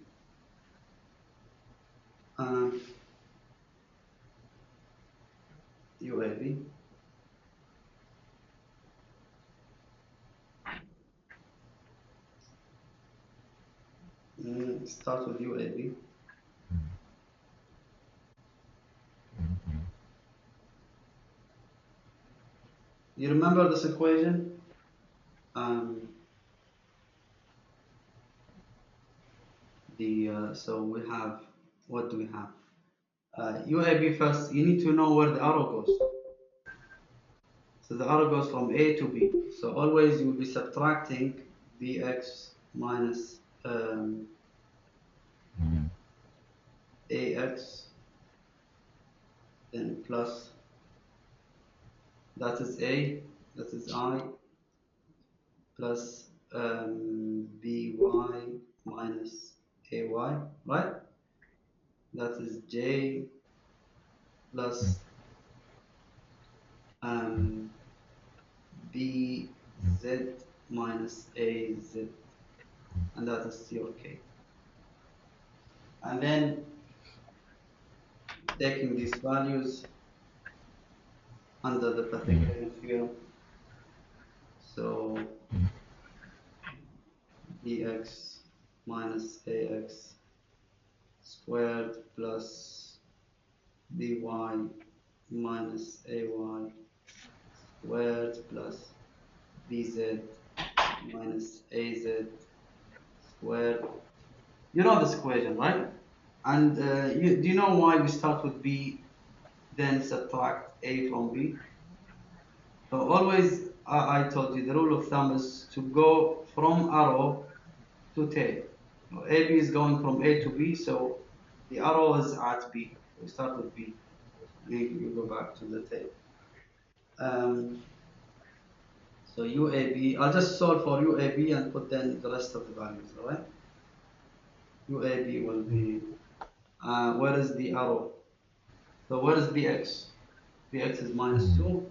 UAB. Start with UAB. You remember this equation? So we have, what do we have? UAB first, you need to know where the arrow goes. So the arrow goes from A to B. So always you will be subtracting BX minus AX, then plus, that is A, that is I, plus BY minus AY, right? That is J plus BZ minus AZ, and that is your K. And then taking these values under the Pythagorean theorem, so bx minus ax squared plus by minus ay squared plus bz minus az squared. You know this equation, right? And do you know why we start with b, then subtract a from b? So always, I told you the rule of thumb is to go from arrow to tail. AB is going from A to B, so the arrow is at B. We start with B. You go back to the tail. So UAB, I'll just solve for UAB and put then the rest of the values, all right? UAB will be, where is the arrow? So where is BX? BX is minus 2,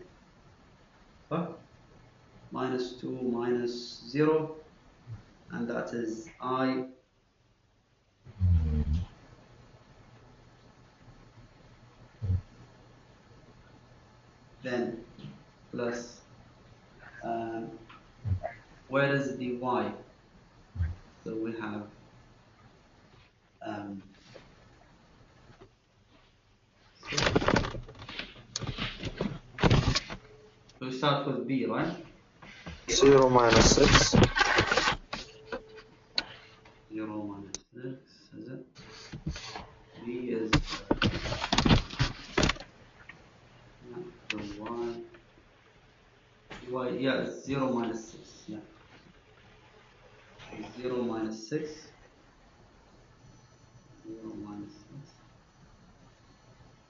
huh? Minus 2 minus 0, and that is I. Then plus, where is the Y? So we have we start with B, right? 0 minus 6. 0 minus 6, is it? B is the Y, yeah, it's 0 minus 6, yeah. 0 minus 6, 0 minus 6.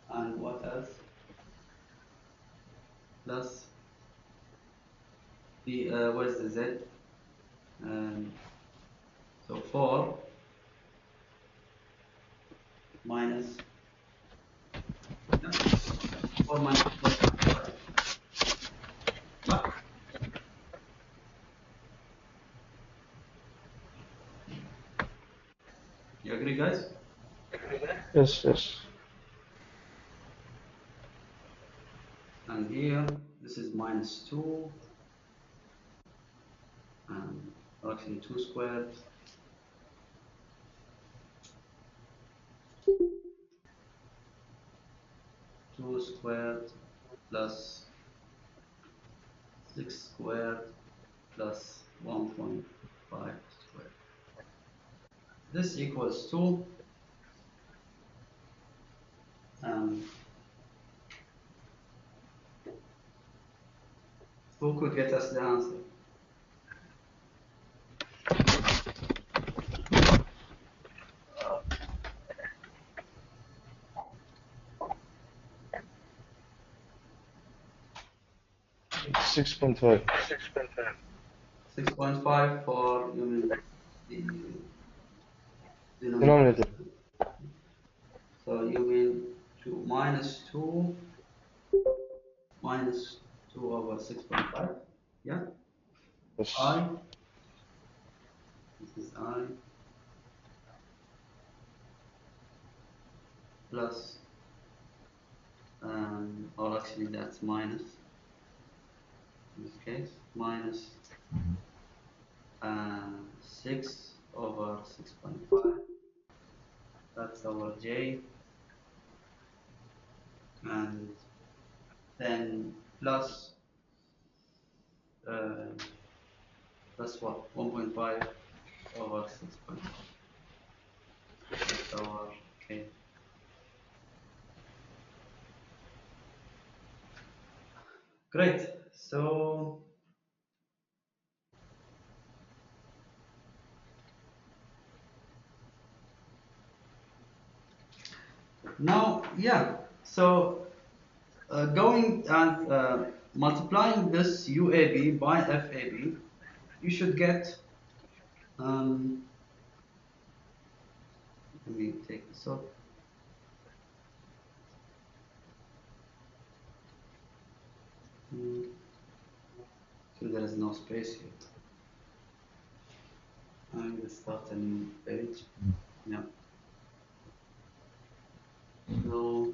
And what else? Plus B, where's the Z? So 4 minus, yeah, 4 minus 4. Yeah. You agree, guys? Yes, yes. And here, this is minus 2, or actually 2 squared. 2 squared plus 6 squared plus 1.5 squared. This equals to, who could get us the answer? It's 6.5. 6.5 for, you mean, the Denominator. So you mean 2 minus 2 minus 2 over 6.5, yeah? Yes. I, this is I, plus, or actually that's minus, in this case, minus 6 over 6.5, that's our J, and then plus, plus what, 1.5 over 6.5, that's our K. Great, so now, yeah, so going and multiplying this UAB by FAB, you should get, let me take this off. So there is no space here. I'm going to start a new page. Yeah. So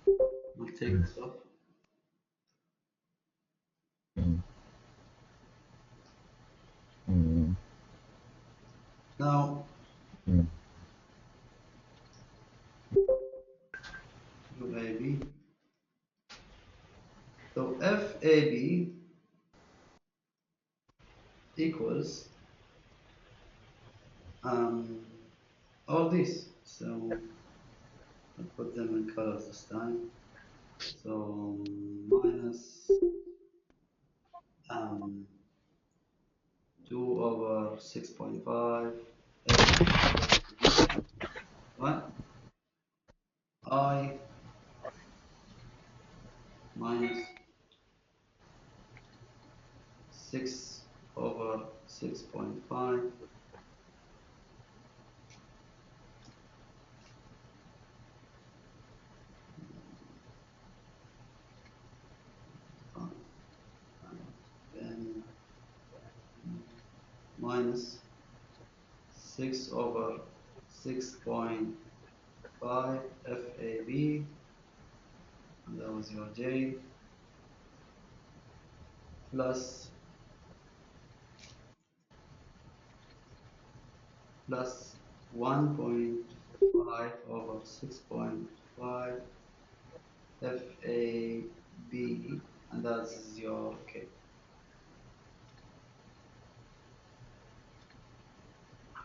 I'll take this off. Now, UAB. So FAB equals all this. So I'll put them in colors this time. So minus 2 over 6.5 what? I minus 6 over 6.5 then minus 6 over 6.5 FAB, and that was your J, plus 1.5 over 6.5 FAB, and that's your K.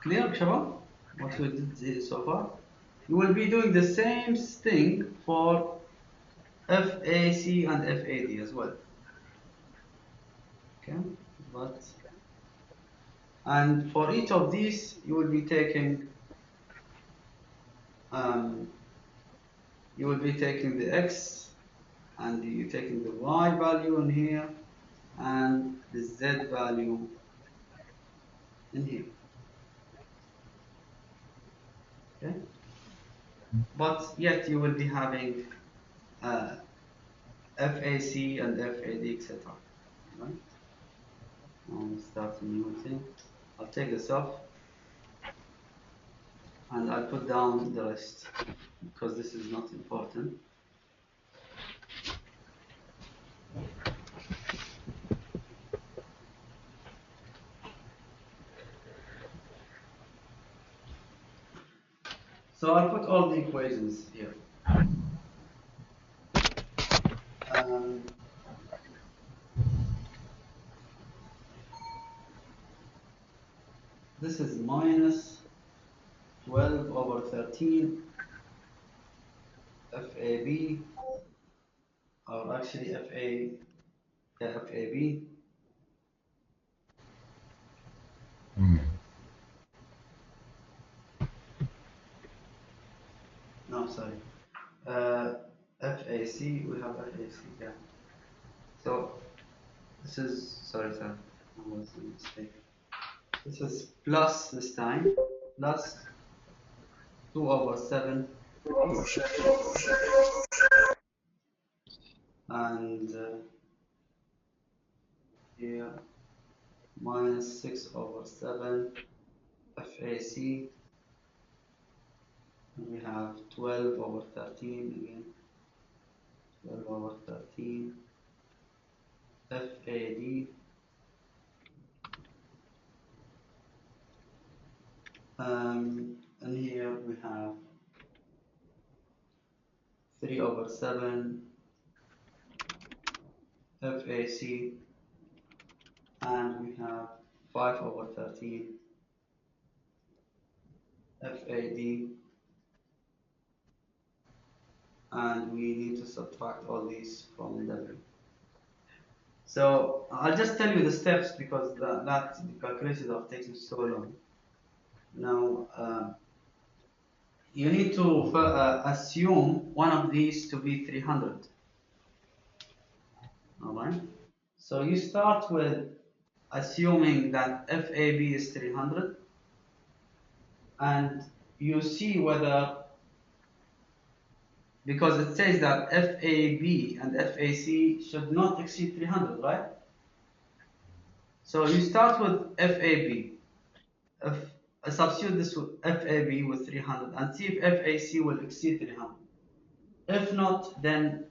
Clear, Shabab? What we did so far? You will be doing the same thing for FAC and FAD as well. Okay, and for each of these, you will be taking the X, and you're taking the Y value in here, and the Z value in here. Okay, but yet you will be having FAC and FAD, etc. Right? I'll start a new thing. I'll take this off, and I'll put down the rest because this is not important. So I'll put all the equations here. This is minus 12 over 13 FAB, or actually FAB. No, sorry. FAC, we have FAC, yeah. So this is, sorry, that was a mistake. This is plus this time, plus 2 over 7, and here minus 6 over 7 FAC, and we have 12 over 13 again, 12 over 13 FAD, and here we have 3 over 7 FAC, and we have 5 over 13 FAD, and we need to subtract all these from W. So I'll just tell you the steps because the calculations are taking so long. Now you need to assume one of these to be 300. All right. So you start with assuming that FAB is 300, and you see whether, because it says that FAB and FAC should not exceed 300, right? So you start with FAB. Substitute this with FAB with 300 and see if FAC will exceed 300. If not, then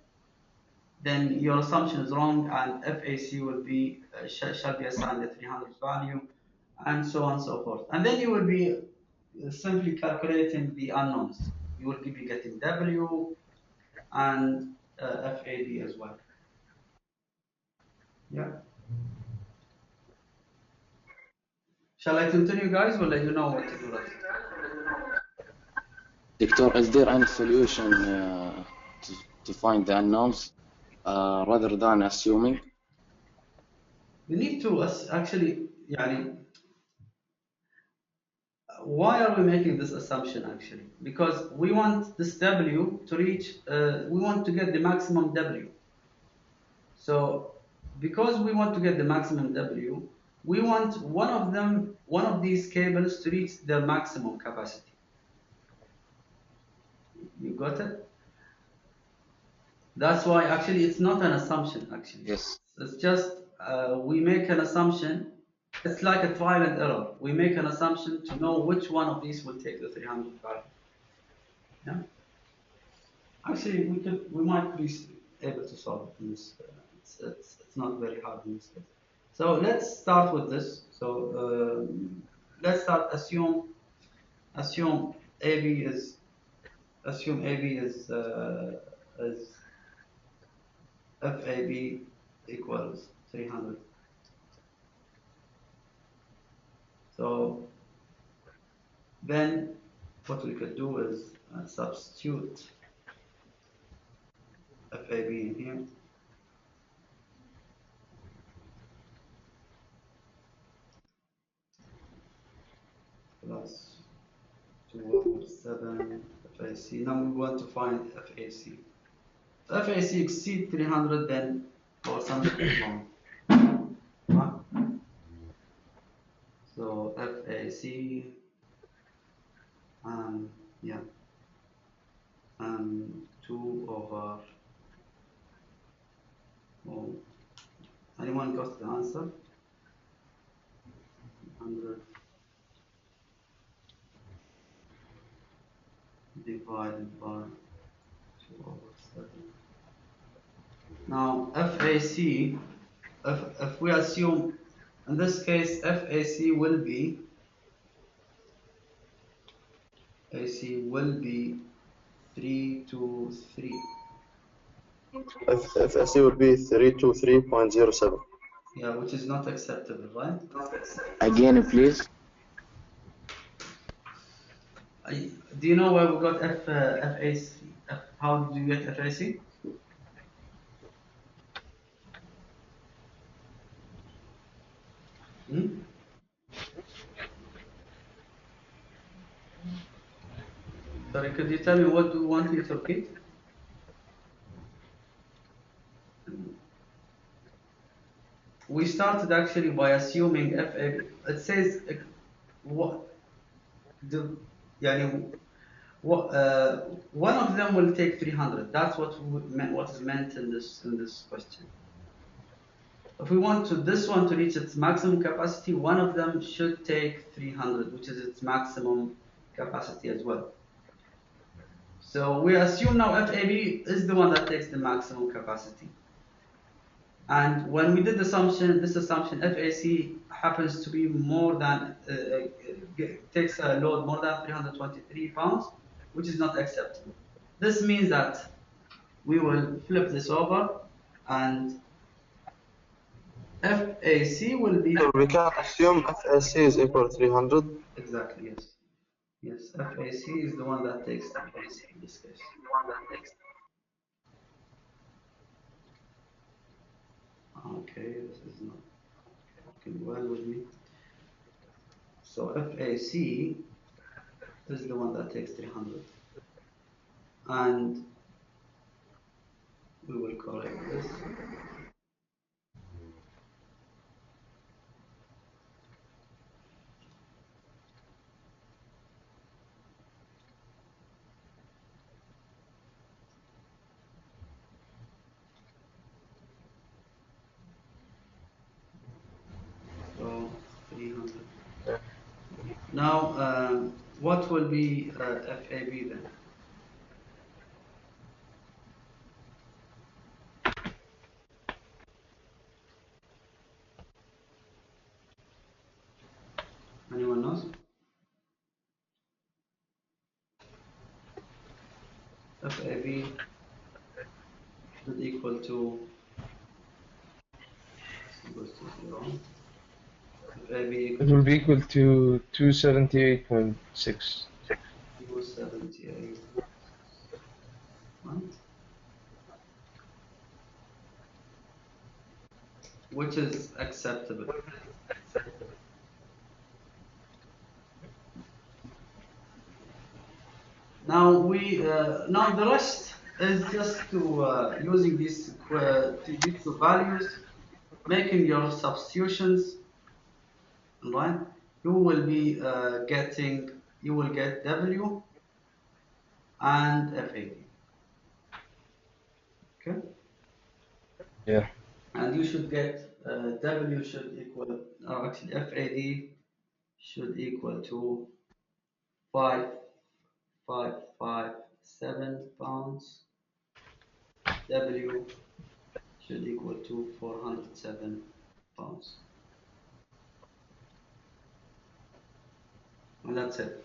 your assumption is wrong, and FAC will be shall be assigned a 300 value, and so on and so forth. And then you will be simply calculating the unknowns. You will be getting W and FAD as well. Yeah. Shall I continue, guys, or let you know what to do next? Doctor, is there any solution to find the unknowns rather than assuming? We need to actually, why are we making this assumption actually? Because we want this W to reach, we want to get the maximum W. So because we want to get the maximum W, we want one of these cables to reach their maximum capacity. You got it? That's why actually it's not an assumption actually. Yes. It's just we make an assumption. It's like a trial and error. We make an assumption to know which one of these will take the 300 value. Yeah. Actually, we might be able to solve it in this. It's not very hard in this case. So let's start with this. So let's start. Assume AB is FAB equals 300. So then what we could do is substitute FAB in here. Plus 217 FAC. Now we want to find FAC. If FAC exceed 300, then or something wrong. Right? So FAC, yeah, 2 over. Oh, anyone got the answer? 100 divided by 2 over 7. Now FAC, if we assume in this case FAC will be AC will be 323. FSC would be 323.07. Yeah, which is not acceptable, right? Again, please. Do you know where we got FAC? How did you get FAC? Sorry, could you tell me what do you want me to repeat? We started actually by assuming FA. It says what the one of them will take 300. That's what is meant in this question. If we want this one to reach its maximum capacity, one of them should take 300, which is its maximum capacity as well. So we assume now FAB is the one that takes the maximum capacity. And when we did this assumption, FAC happens to be more than, takes a load more than 323 pounds, which is not acceptable. This means that we will flip this over and FAC will be... So we can assume FAC is equal to 300. Exactly, yes. Yes, FAC is the one that takes the place in this case. Okay, this is not working well with me. So FAC is the one that takes 300. And we will correct this. what will be FAB then? Anyone knows? FAB should equal to, this goes to 0. FAB It equal will be equal to 278.6. 278, right? Which is acceptable. Now now the rest is just to using these two values, making your substitutions, right? You will be you will get W and FAD, okay? Yeah. And you should get W should equal, actually FAD should equal to 5,557 pounds. W should equal to 407 pounds. And that's it.